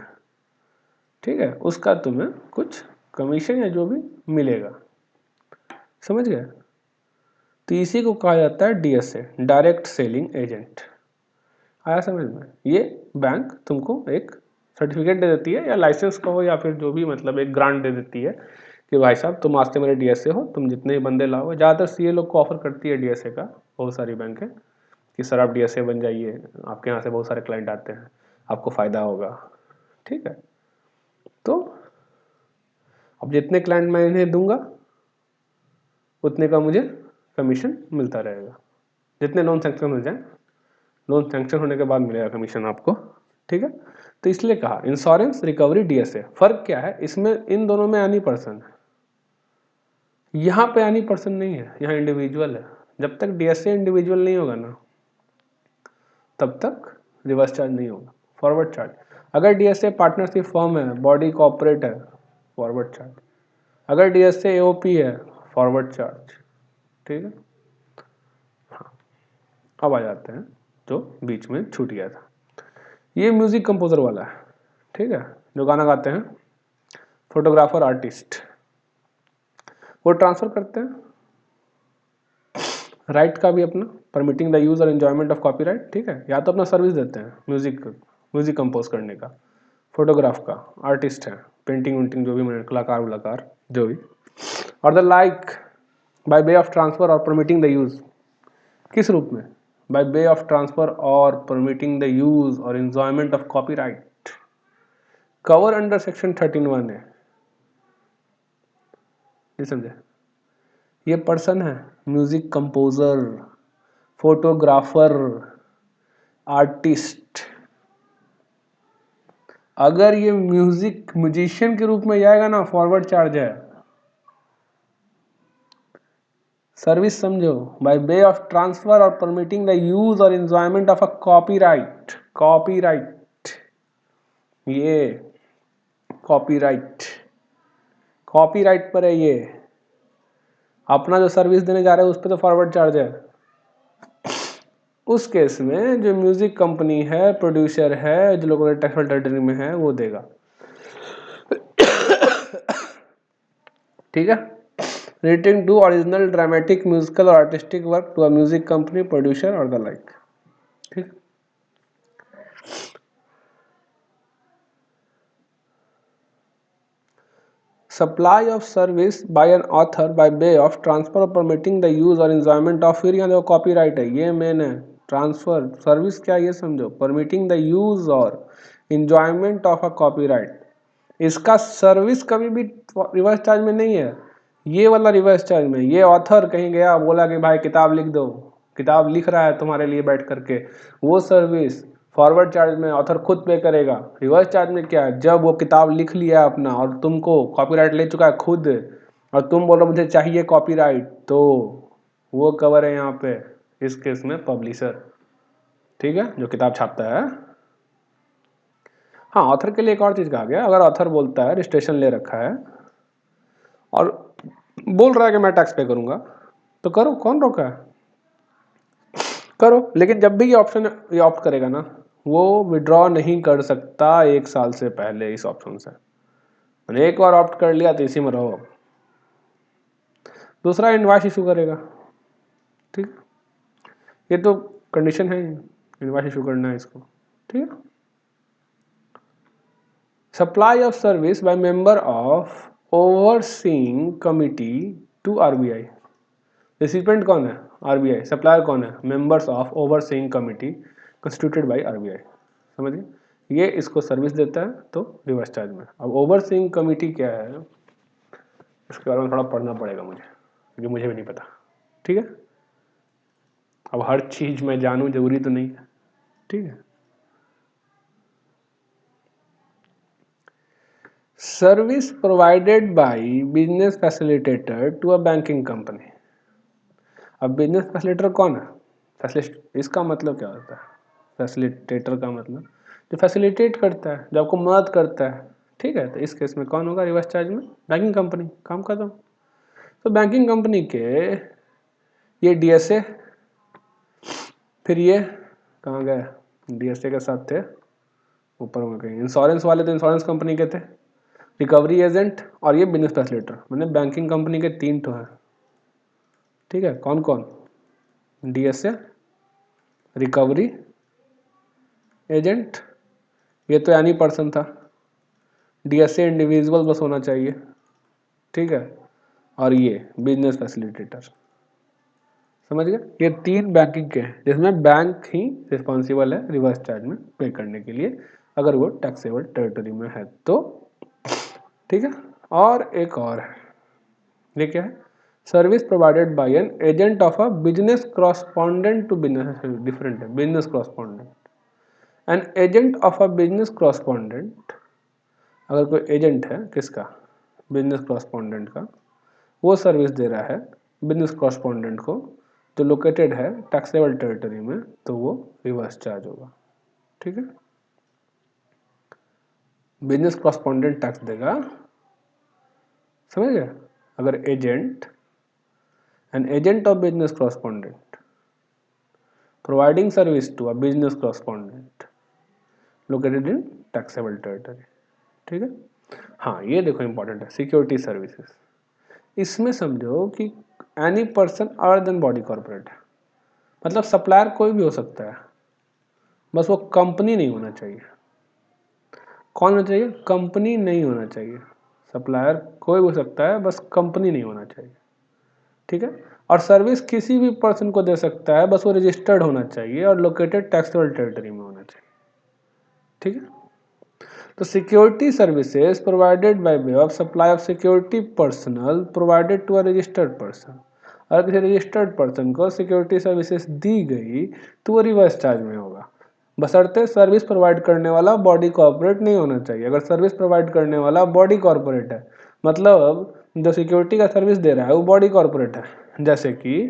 ठीक है, उसका तुम्हें कुछ कमीशन या जो भी मिलेगा। समझ गए? तो इसी को कहा जाता है डीएसए, डायरेक्ट सेलिंग एजेंट। आया समझ में? ये बैंक तुमको एक सर्टिफिकेट दे देती है या लाइसेंस कहो या फिर जो भी, मतलब एक ग्रांट दे देती है कि भाई साहब तुम आज से मेरे डीएसए हो, तुम जितने ही बंदे लाओगे। ज़्यादातर सीए लोग को ऑफर करती है डीएसए का, बहुत सारी बैंकें, कि सर आप डीएसए बन जाइए, आपके यहाँ से बहुत सारे क्लाइंट आते हैं, आपको फ़ायदा होगा, ठीक है। तो अब जितने क्लाइंट मैं इन्हें दूंगा उतने का मुझे कमीशन मिलता रहेगा। जितने लोन सैंक्शन हो जाए, लोन सैंक्शन होने के बाद मिलेगा कमीशन आपको, ठीक है। तो इसलिए कहा इंश्योरेंस रिकवरी डीएसए। फर्क क्या है इसमें? इन दोनों में एनी पर्सन है, यहाँ पे एनी पर्सन नहीं है, यहाँ इंडिविजुअल है। जब तक डीएसए इंडिविजुअल नहीं होगा ना, तब तक रिवर्स चार्ज नहीं होगा, फॉरवर्ड चार्ज। अगर डीएसए पार्टनरशिप फर्म है, बॉडी कॉर्पोरेट है, फॉरवर्ड चार्ज। अगर डीएसए एओपी है, फॉरवर्ड चार्ज, ठीक है। हाँ, अब आ जाते हैं जो बीच में छूट गया था। ये म्यूजिक कंपोजर वाला है, ठीक है, जो गाना गाते हैं, फोटोग्राफर, आर्टिस्ट, वो ट्रांसफर करते हैं राइट का भी अपना, परमिटिंग द यूज और एंजॉयमेंट ऑफ कॉपीराइट, ठीक है। या तो अपना सर्विस देते हैं म्यूजिक कंपोज करने का, फोटोग्राफ का, आर्टिस्ट है, पेंटिंग वेंटिंग जो भी, कलाकार वलाकार जो भी, और the like bye way of transfer और परमिटिंग द यूज। किस रूप में? बाय वे ऑफ ट्रांसफर और परमिटिंग द यूज और enjoyment of copyright, cover under section 13(1) है। ये समझे? ये पर्सन है म्यूजिक कंपोजर, फोटोग्राफर, आर्टिस्ट। अगर ये म्यूजिक म्यूजिशियन के रूप में जाएगा ना, फॉरवर्ड चार्ज है। सर्विस समझो, बाय वे ऑफ ट्रांसफर और परमिटिंग द यूज और enjoyment of a copyright. Copyright, ये कॉपीराइट, कॉपीराइट पर है ये। अपना जो सर्विस देने जा रहे हैं उस पर तो फॉरवर्ड चार्ज है। उस केस में जो म्यूजिक कंपनी है, प्रोड्यूसर है, जो लोगों ने टैक्सेबल टेरिटरी में है, वो देगा, ठीक है। Relating to original dramatic musical और artistic work to a music company, producer और द लाइक, ठीक। Supply of service by an author by way of transfer और परमिटिंग द यूज और एंजॉयमेंट ऑफ, फिर यहाँ देखो कॉपीराइट है, ये मेन है। ट्रांसफर सर्विस क्या, ये समझो, परमिटिंग द यूज और एंजॉयमेंट ऑफ अ कॉपीराइट। इसका सर्विस कभी भी रिवर्स चार्ज में नहीं है, ये वाला रिवर्स चार्ज में। ये ऑथर कहीं गया, बोला कि भाई किताब लिख दो, किताब लिख रहा है तुम्हारे लिए बैठ करके, वो सर्विस फॉरवर्ड चार्ज में ऑथर खुद पे करेगा। रिवर्स चार्ज में क्या है? जब वो किताब लिख लिया अपना और तुमको कॉपीराइट ले चुका है खुद, और तुम बोलो मुझे चाहिए कॉपीराइट, तो वो कवर है यहाँ पे इस केस में पब्लिशर, ठीक है, जो किताब छापता है। हाँ, ऑथर के लिए एक और चीज कहा गया, अगर ऑथर बोलता है, रजिस्ट्रेशन ले रखा है और बोल रहा है कि मैं टैक्स पे करूंगा, तो करो, कौन रोका है, करो। लेकिन जब भी ये ऑप्शन ये ऑप्ट करेगा ना, वो विड्रॉ नहीं कर सकता 1 साल से पहले इस ऑप्शन से। एक बार ऑप्ट कर लिया तो इसी में रहो। दूसरा, इनवॉइस इशू करेगा, ठीक, ये तो कंडीशन है, इनवॉइस इशू करना है इसको, ठीक है। Supply of service by member of overseeing committee to RBI. Recipient कौन है? आरबीआई। सप्लायर कौन है? Members of overseeing committee constituted by RBI. समझिए, ये इसको सर्विस देता है तो रिवर्स चार्ज में। अब ओवरसीइंग कमिटी क्या है, इसके बारे में थोड़ा पढ़ना पड़ेगा मुझे, क्योंकि मुझे भी नहीं पता, ठीक है। अब हर चीज मैं जानूं जरूरी तो नहीं है, ठीक है। Service provided by business facilitator to a banking company. अब बिजनेस फैसिलिटेटर कौन है? इसका मतलब क्या होता है? फैसिलिटेटर का मतलब जो फैसिलिटेट करता है, जो आपको मदद करता है, ठीक है। तो इस केस में कौन होगा रिवर्स चार्ज में? Banking company. काम खत्म। तो बैंकिंग कंपनी के ये डीएसए, फिर ये कहाँ गए? डीएसए के साथ थे ऊपर में कहीं। इंश्योरेंस वाले तो इंश्योरेंस कंपनी के थे, रिकवरी एजेंट और ये बिजनेस फैसिलिटेटर, मैंने बैंकिंग कंपनी के 3 तो हैं, ठीक है। कौन कौन? डीएसए, रिकवरी एजेंट, ये तो एनी पर्सन था, डीएसए इंडिविजुअल बस होना चाहिए, ठीक है। और ये बिजनेस फैसिलिटेटर, समझ गए? ये 3 बैंकिंग के हैं जिसमें बैंक ही रिस्पॉन्सिबल है रिवर्स चार्ज में पे करने के लिए, अगर वो टैक्सेबल टेरिटरी में है तो, ठीक है। और एक और है, ये क्या है? Service provided by an agent of a business correspondent to business, different है business correspondent. An agent of a business correspondent, अगर कोई एजेंट है किसका? बिजनेस क्रॉसपॉन्डेंट का, वो सर्विस दे रहा है बिजनेस क्रॉसपॉन्डेंट को जो लोकेटेड है टैक्सेबल टेरिटरी में, तो वो रिवर्स चार्ज होगा, ठीक है। बिजनेस क्रॉसपॉन्डेंट टैक्स देगा, समझ गए? अगर agent, an agent of business correspondent providing service to a business correspondent located in taxable territory, ठीक है। हाँ ये देखो इंपॉर्टेंट है, सिक्योरिटी सर्विसेज। इसमें समझो कि any person other then body corporate है, मतलब सप्लायर कोई भी हो सकता है, बस वो कंपनी नहीं होना चाहिए। कौन होना चाहिए? कंपनी नहीं होना चाहिए। सप्लायर कोई हो सकता है, बस कंपनी नहीं होना चाहिए, ठीक है। और सर्विस किसी भी पर्सन को दे सकता है, बस वो रजिस्टर्ड होना चाहिए और लोकेटेड टैक्सेबल टेरिटरी में होना चाहिए, ठीक है। तो security services provided by way of supply of security personal provided to a registered person. अगर किसी रजिस्टर्ड पर्सन को सिक्योरिटी सर्विसेज दी गई तो वो रिवर्स चार्ज में होगा, बशर्ते सर्विस प्रोवाइड करने वाला बॉडी कॉर्पोरेट नहीं होना चाहिए। अगर सर्विस प्रोवाइड करने वाला बॉडी कॉर्पोरेट है, मतलब जो सिक्योरिटी का सर्विस दे रहा है वो बॉडी कॉर्पोरेट है, जैसे कि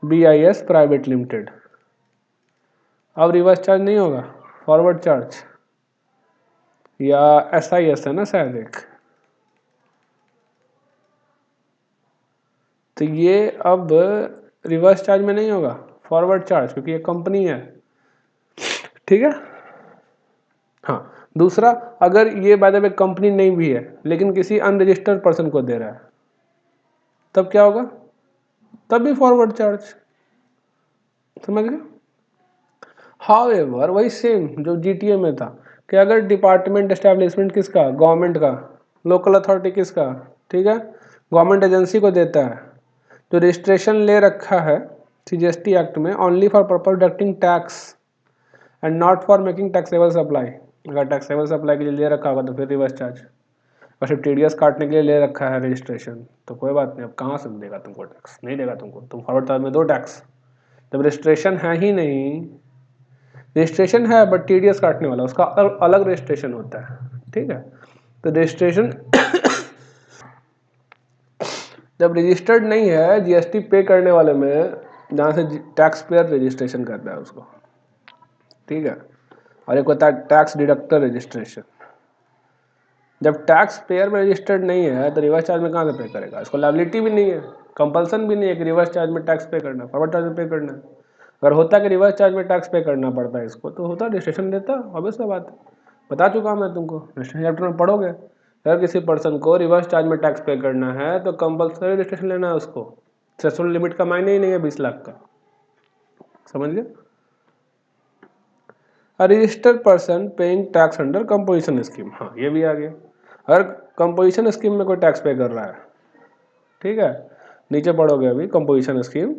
BIS प्राइवेट लिमिटेड, अब रिवर्स चार्ज नहीं होगा, फॉरवर्ड चार्ज, या SIS है ना शायद एक, तो ये अब रिवर्स चार्ज में नहीं होगा, फॉरवर्ड चार्ज, क्योंकि ये कंपनी है, ठीक है। हाँ दूसरा, अगर ये बाय द वे कंपनी नहीं भी है लेकिन किसी अनरजिस्टर्ड पर्सन को दे रहा है, तब क्या होगा? तब भी फॉरवर्ड चार्ज, समझ गए? हाउएवर वही सेम जो GTA में था कि अगर डिपार्टमेंट एस्टेब्लिशमेंट किसका? गवर्नमेंट का, लोकल अथॉरिटी किसका? ठीक है, गवर्नमेंट एजेंसी को देता है, जो रजिस्ट्रेशन ले रखा है CGST एक्ट में only for purpose deducting tax and not for making taxable supply. अगर टैक्सेबल सप्लाई के लिए ले रखा होगा तो फिर रिवर्स चार्ज, और सिर्फ TDS काटने के लिए ले रखा है रजिस्ट्रेशन तो कोई बात नहीं, अब कहाँ से देगा तुमको टैक्स? नहीं देगा तुमको, तुम फॉरवर्ड चार्ज में दो टैक्स। जब रजिस्ट्रेशन है ही नहीं, रजिस्ट्रेशन है बट TDS काटने वाला, उसका अलग रजिस्ट्रेशन होता है, ठीक है। तो रजिस्ट्रेशन जब रजिस्टर्ड नहीं है GST पे करने वाले में, जहाँ से टैक्स पेयर रजिस्ट्रेशन करता है उसको, ठीक है। और एक होता है टैक्स डिडक्टर रजिस्ट्रेशन। जब टैक्स पेयर में रजिस्टर्ड नहीं है तो रिवर्स चार्ज में कहाँ से पे करेगा? इसको लायबिलिटी भी नहीं है, कंपल्सन भी नहीं है कि रिवर्स चार्ज में टैक्स पे करना, फॉरवर्ड चार्ज में पे करना है। अगर होता कि रिवर्स चार्ज में टैक्स पे करना पड़ता है इसको, तो होता रजिस्ट्रेशन देता, ऑब्वियस बात है। बता चुका मैं तुमको, रजिस्ट्रेशन चैप्टर में पढ़ोगे। अगर किसी पर्सन को रिवर्स चार्ज में टैक्स पे करना है तो कंपल्सरी रजिस्ट्रेशन लेना है उसको, थ्रेशोल्ड लिमिट का मायने ही नहीं है 20 लाख का, समझ गए? Registered person paying tax under composition scheme, हाँ ये भी आ गया। अगर कंपोजिशन स्कीम में कोई टैक्स पे कर रहा है, ठीक है, नीचे पढ़ोगे अभी कंपोजिशन स्कीम,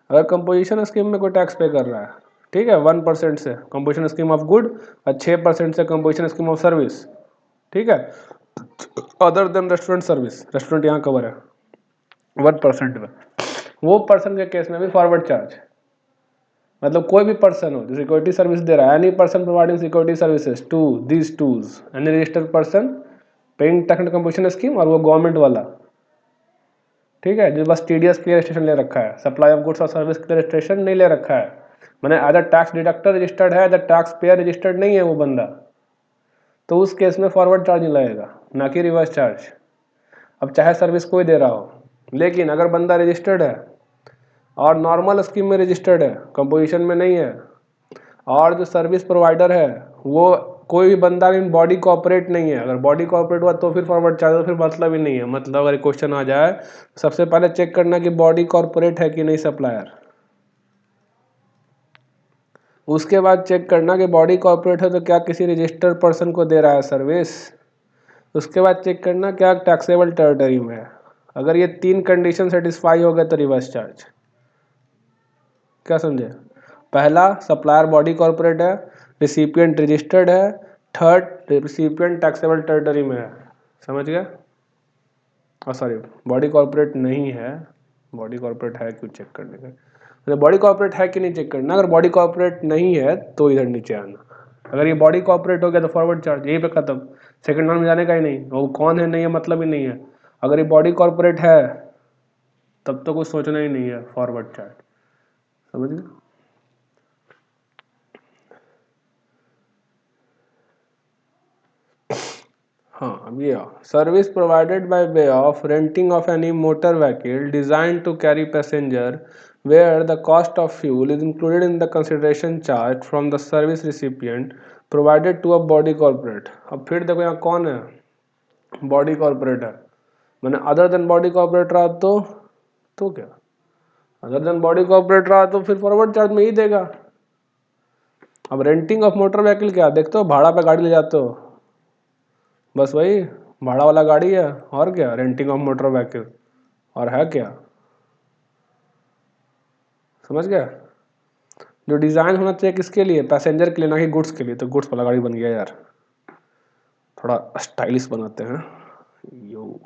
अगर कंपोजिशन स्कीम में कोई टैक्स पे कर रहा है, ठीक है, 1% से कंपोजिशन स्कीम ऑफ गुड और 6% से कंपोजिशन स्कीम ऑफ सर्विस, ठीक है, other than restaurant service, restaurant यहाँ कवर है 1% में, वो पर्सन के केस में भी फॉरवर्ड चार्ज, मतलब कोई भी पर्सन हो जो सिक्योरिटी सर्विस दे रहा है, any person providing security services to these tools, any registered person paying tax and composition scheme, और वो गवर्नमेंट वाला, ठीक है, जो बस TDS के लिए रजिस्ट्रेशन ले रखा है, सप्लाई ऑफ गुड्स और सर्विस के लिए रजिस्ट्रेशन नहीं ले रखा है, मैंने अदर टैक्स डिडक्टर रजिस्टर्ड है, अदर टैक्स पेयर रजिस्टर्ड नहीं है वो बंदा, तो उस केस में फॉरवर्ड चार्ज नहीं लगेगा, ना कि रिवर्स चार्ज। अब चाहे सर्विस कोई दे रहा हो, लेकिन अगर बंदा रजिस्टर्ड है और नॉर्मल स्कीम में रजिस्टर्ड है, कंपोजिशन में नहीं है, और जो सर्विस प्रोवाइडर है वो कोई भी बंदा इन बॉडी कॉपरेट नहीं है, अगर बॉडी कॉपरेट हुआ तो फिर फॉरवर्ड चार्ज, तो फिर मतलब ही नहीं है। मतलब अगर क्वेश्चन आ जाए, सबसे पहले चेक करना कि बॉडी कॉरपोरेट है कि नहीं सप्लायर, उसके बाद चेक करना कि बॉडी कॉर्पोरेट है तो क्या किसी रजिस्टर्ड पर्सन को दे रहा है सर्विस, उसके बाद चेक करना क्या टैक्सेबल टेरिटरी में है। अगर ये 3 कंडीशन सेटिस्फाई हो गए तो रिवर्स चार्ज। क्या समझे? पहला, सप्लायर बॉडी कॉर्पोरेट है, रिसिपिएंट रजिस्टर्ड है, थर्ड रिसिपिएंट टैक्सेबल टेरिटरी में है। समझ गया? और सॉरी, बॉडी कॉर्पोरेट नहीं है, बॉडी कॉर्पोरेट है क्यों चेक करने का, मतलब बॉडी कॉर्पोरेट है कि नहीं चेक करना। अगर बॉडी कॉर्पोरेट नहीं है तो इधर नीचे आना, अगर ये बॉडी कॉर्पोरेट हो गया तो फॉरवर्ड चार्ज यहीं पे खत्म, सेकंड राउंड में जाने का ही नहीं, वो कौन है नहीं है मतलब ही नहीं है। अगर ये बॉडी कॉर्पोरेट है तब तो कुछ सोचना ही नहीं है, फॉरवर्ड चार्ज। समझ गए? हाँ, अब ये service provided by way of renting of any motor vehicle design to carry passenger where the cost of fuel is included in the consideration charged from the service recipient provided to a body corporate। अब फिर देखो यहाँ कौन है, body corporate है, मैंने other than body corporate रहा तो क्या, अदर देन बॉडी कॉर्पोरेट रहा तो फिर फॉरवर्ड चार्ज में ही देगा। अब रेंटिंग ऑफ मोटर व्हीकल क्या देखते हो, भाड़ा पे गाड़ी ले जाते हो, बस वही भाड़ा वाला गाड़ी है, और क्या रेंटिंग ऑफ मोटर व्हीकल, और है क्या? समझ गया? जो डिज़ाइन होना चाहिए किसके लिए, पैसेंजर के लिए, ना कि गुड्स के लिए, तो गुड्स वाला गाड़ी बन गया यार, थोड़ा स्टाइलिश बनाते हैं यो।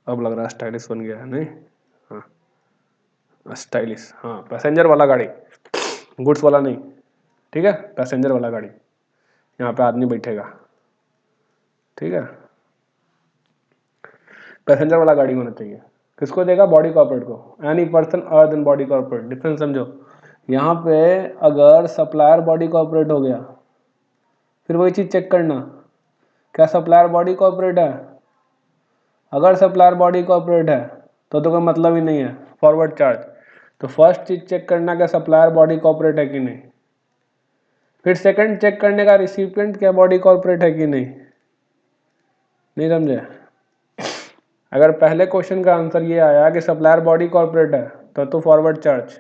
अब लग रहा है स्टाइलिश बन गया है नहीं? हाँ स्टाइलिश, हाँ पैसेंजर वाला गाड़ी, गुड्स वाला नहीं, ठीक है, पैसेंजर वाला गाड़ी, यहाँ पे आदमी बैठेगा, ठीक है, पैसेंजर वाला गाड़ी होना चाहिए। किसको देगा, बॉडी कॉर्पोरेट को, any person other then body corporate. Difference समझो, यहाँ पे अगर सप्लायर बॉडी कॉर्पोरेट हो गया, फिर वही चीज़ चेक करना, क्या सप्लायर बॉडी कॉर्पोरेट है, अगर सप्लायर बॉडी कॉर्पोरेट है तो कोई मतलब ही नहीं है, फॉरवर्ड चार्ज। तो फर्स्ट चीज चेक करना क्या सप्लायर बॉडी कॉर्पोरेट है कि नहीं, फिर सेकंड चेक करने का रिसिपिएंट क्या बॉडी कॉर्पोरेट है कि नहीं समझे? अगर पहले क्वेश्चन का आंसर ये आया कि सप्लायर बॉडी कॉर्पोरेट है तो फॉरवर्ड चार्ज,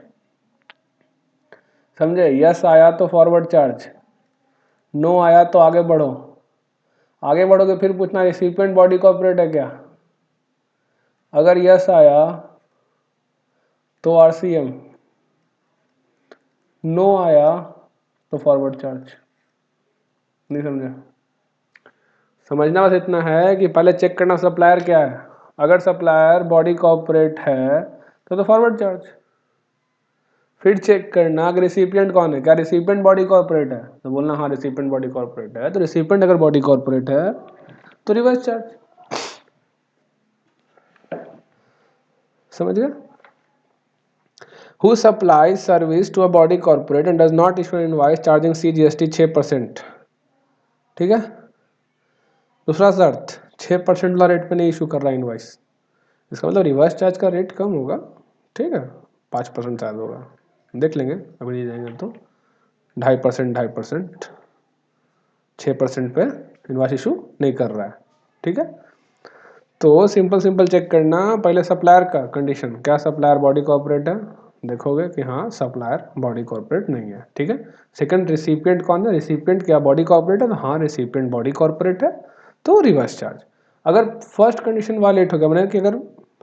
समझे? यस आया तो फॉरवर्ड चार्ज, नो आया तो आगे बढ़ो, आगे बढ़ोगे फिर पूछना रिसिपिएंट बॉडी कॉर्पोरेट है क्या, अगर यस आया तो RCM, नो आया तो फॉरवर्ड चार्ज। नहीं समझा? समझना बस इतना है कि पहले चेक करना सप्लायर क्या है, अगर सप्लायर बॉडी कॉर्पोरेट है तो फॉरवर्ड चार्ज, फिर चेक करना कि रिसिपिएंट कौन है, क्या रिसिपिएंट बॉडी कॉर्पोरेट है, तो बोलना हाँ रिसिपिएंट बॉडी कॉर्पोरेट है, तो रिसिपिएंट अगर बॉडी कॉर्पोरेट है तो रिवर्स चार्ज। समझ गए? Who supplies service to a body corporate and does not issue an invoice charging CGST 6%। ठीक है, दूसरा शर्त 6% वाला रेट पे नहीं इशू कर रहा है इनवॉइस, इसका मतलब रिवर्स चार्ज का रेट कम होगा, ठीक है, 5% चार्ज होगा, देख लेंगे अभी नहीं जाएंगे तो 2.5%, 6% पे इनवॉइस इशू नहीं कर रहा है, ठीक है। तो सिंपल चेक करना, पहले सप्लायर का कंडीशन, क्या सप्लायर बॉडी कॉर्पोरेट है, देखोगे कि हाँ सप्लायर बॉडी कॉर्पोरेट नहीं है, ठीक है। सेकंड, रिसिपिएंट कौन है, रिसिपिएंट क्या बॉडी कॉर्पोरेट है, तो हाँ रिसिपिएंट बॉडी कॉर्पोरेट है तो रिवर्स चार्ज। अगर फर्स्ट कंडीशन वालेट हो गया, मैंने कि अगर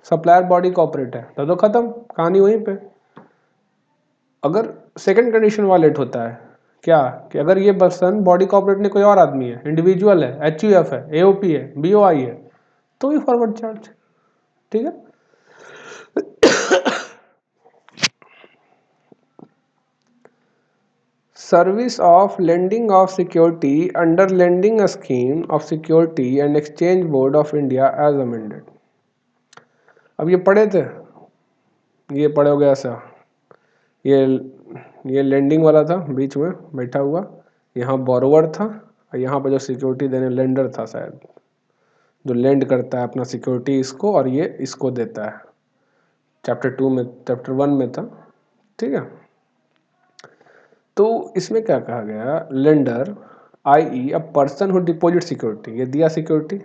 सप्लायर बॉडी कॉर्पोरेट है तो खत्म कहानी वहीं पे। अगर सेकंड कंडीशन वालेट होता है क्या, कि अगर ये पर्सन बॉडी कॉर्पोरेट ने कोई और आदमी है, इंडिविजुअल है, HUF है, AOP है, BOI है, तो भी फॉरवर्ड चार्ज, ठीक है। Service of lending of security under lending scheme of security and exchange board of India as amended. अब ये पढ़े थे, ये पढ़ोगे ऐसा, ये लेंडिंग वाला था बीच में बैठा हुआ, यहाँ बोरोवर था और यहाँ पर जो सिक्योरिटी देने लेंडर था शायद, जो लेंड करता है अपना सिक्योरिटी इसको और ये इसको देता है। चैप्टर 1 में था, ठीक है। तो इसमें क्या कहा गया, lender I a person who deposit security, ये दिया सिक्योरिटी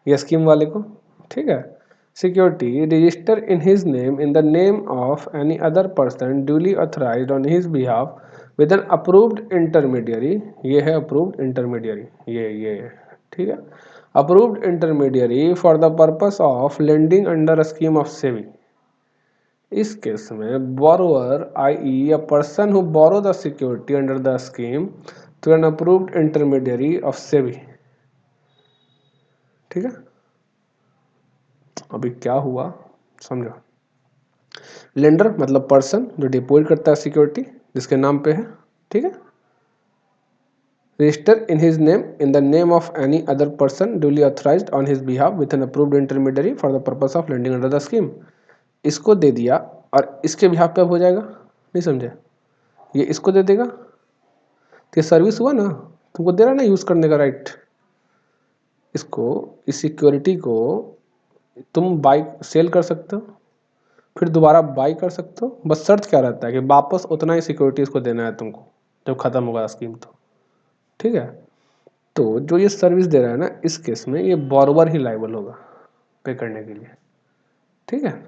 ये स्कीम वाले को, ठीक है। Security register in his name in the name of any other person duly authorised on his behalf with an approved intermediary, ये है अप्रूव्ड इंटरमीडियरी, ये ठीक है, approved intermediary for the purpose of lending under a scheme of SEBI. इस case में borrower I a person who borrow the security under the scheme through an approved intermediary of सेवी, ठीक है। अभी क्या हुआ समझो, लेंडर मतलब पर्सन जो डिपॉजिट करता है सिक्योरिटी जिसके नाम पे है, ठीक है, register in his name in the name of any other person duly authorised on his behalf with an approved intermediary for the purpose of lending under the scheme. इसको दे दिया और इसके बिहाफ पे अब हो जाएगा, नहीं समझे, ये इसको दे देगा तो ये सर्विस हुआ ना, तुमको दे रहा ना यूज करने का राइट। इसको इस सिक्योरिटी को तुम बाई सेल कर सकते हो, फिर दोबारा बाई कर सकते हो, बस शर्त क्या रहता है कि वापस उतना ही सिक्योरिटी इसको देना है तुमको जब खत्म होगा स्कीम तो, ठीक है। तो जो ये सर्विस दे रहा है ना, इस केस में ये बोरोवर ही लायबल होगा पे करने के लिए, ठीक है,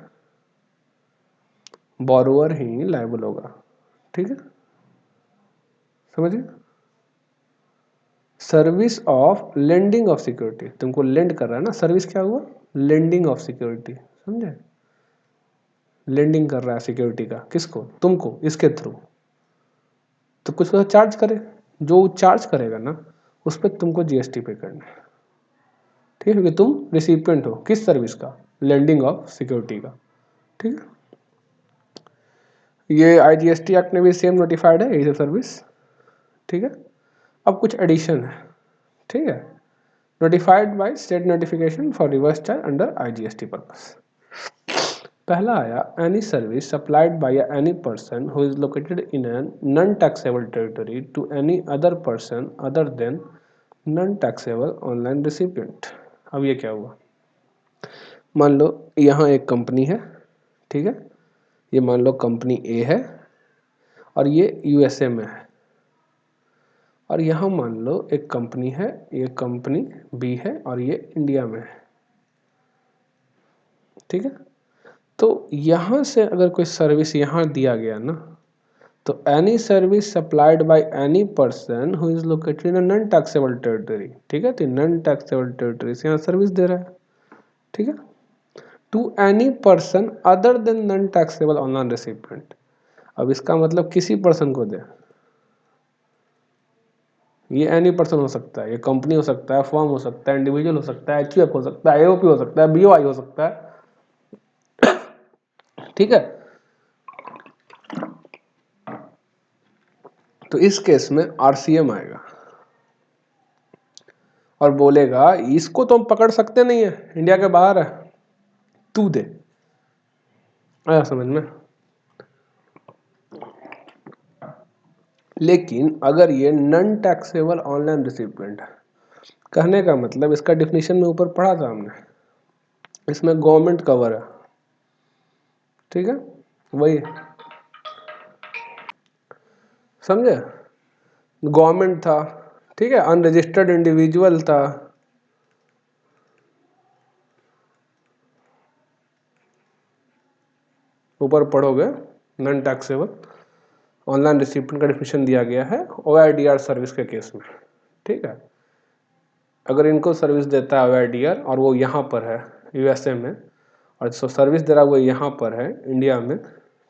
बोरोवर ही लायबल होगा, ठीक है, समझिए। Service of lending of security, तुमको लेंड कर रहा है ना, सर्विस क्या हुआ, लेंडिंग ऑफ सिक्योरिटी, समझे, लेंडिंग कर रहा है सिक्योरिटी का, किसको, तुमको, इसके थ्रू, तो कुछ तो चार्ज करे, जो चार्ज करेगा ना उस पर तुमको जीएसटी पे करना है, ठीक है, क्योंकि तुम रिसिपिएंट हो किस सर्विस का, लेंडिंग ऑफ सिक्योरिटी का, ठीक है। ये आईजीएसटी एक्ट में भी सेम नोटिफाइड है यही सब सर्विस, ठीक है। अब कुछ एडिशन है, ठीक है, notified by state notification for reverse charge under IGST purpose. पहला आया, any service supplied by any person who is located in an non taxable territory to any other person other than non taxable online recipient. अब ये क्या हुआ, मान लो यहाँ एक company है, ठीक है, ये मान लो कंपनी ए है और ये यूएसए में है, और यहाँ मान लो एक कंपनी है, ये कंपनी बी है और ये इंडिया में है, ठीक है। तो यहाँ से अगर कोई सर्विस यहाँ दिया गया ना, तो any service supplied by any person who is located in non taxable territory, ठीक है, तो नॉन टैक्सेबल टेरिटरी से यहाँ सर्विस दे रहा है, ठीक है, to any person other than non taxable online recipient. अब इसका मतलब किसी पर्सन को दे, ये एनी पर्सन हो सकता है, ये कंपनी हो सकता है, फर्म हो सकता है, इंडिविजुअल हो सकता है, एचयूएफ हो सकता है, एओपी हो सकता है, बीओआई हो सकता है, ठीक है। तो इस केस में आरसीएम आएगा और बोलेगा इसको तो हम पकड़ सकते नहीं है, इंडिया के बाहर है, तू दे। आया समझ में। लेकिन अगर ये नॉन टैक्सेबल ऑनलाइन रिसिपिएंट है, कहने का मतलब इसका डिफिनीशन में ऊपर पढ़ा था हमने, इसमें गवर्नमेंट कवर है, ठीक है, वही समझे, गवर्नमेंट था, ठीक है, अनरजिस्टर्ड इंडिविजुअल था, ऊपर पढ़ोगे नॉन टैक्सेबल ऑनलाइन रिसिपिएंट का डिफिनीशन दिया गया है ओआईडीआर सर्विस के केस में, ठीक है। अगर इनको सर्विस देता है ओआईडीआर और वो यहाँ पर है यूएसए में, और जो सर्विस दे रहा है वो यहाँ पर है इंडिया में,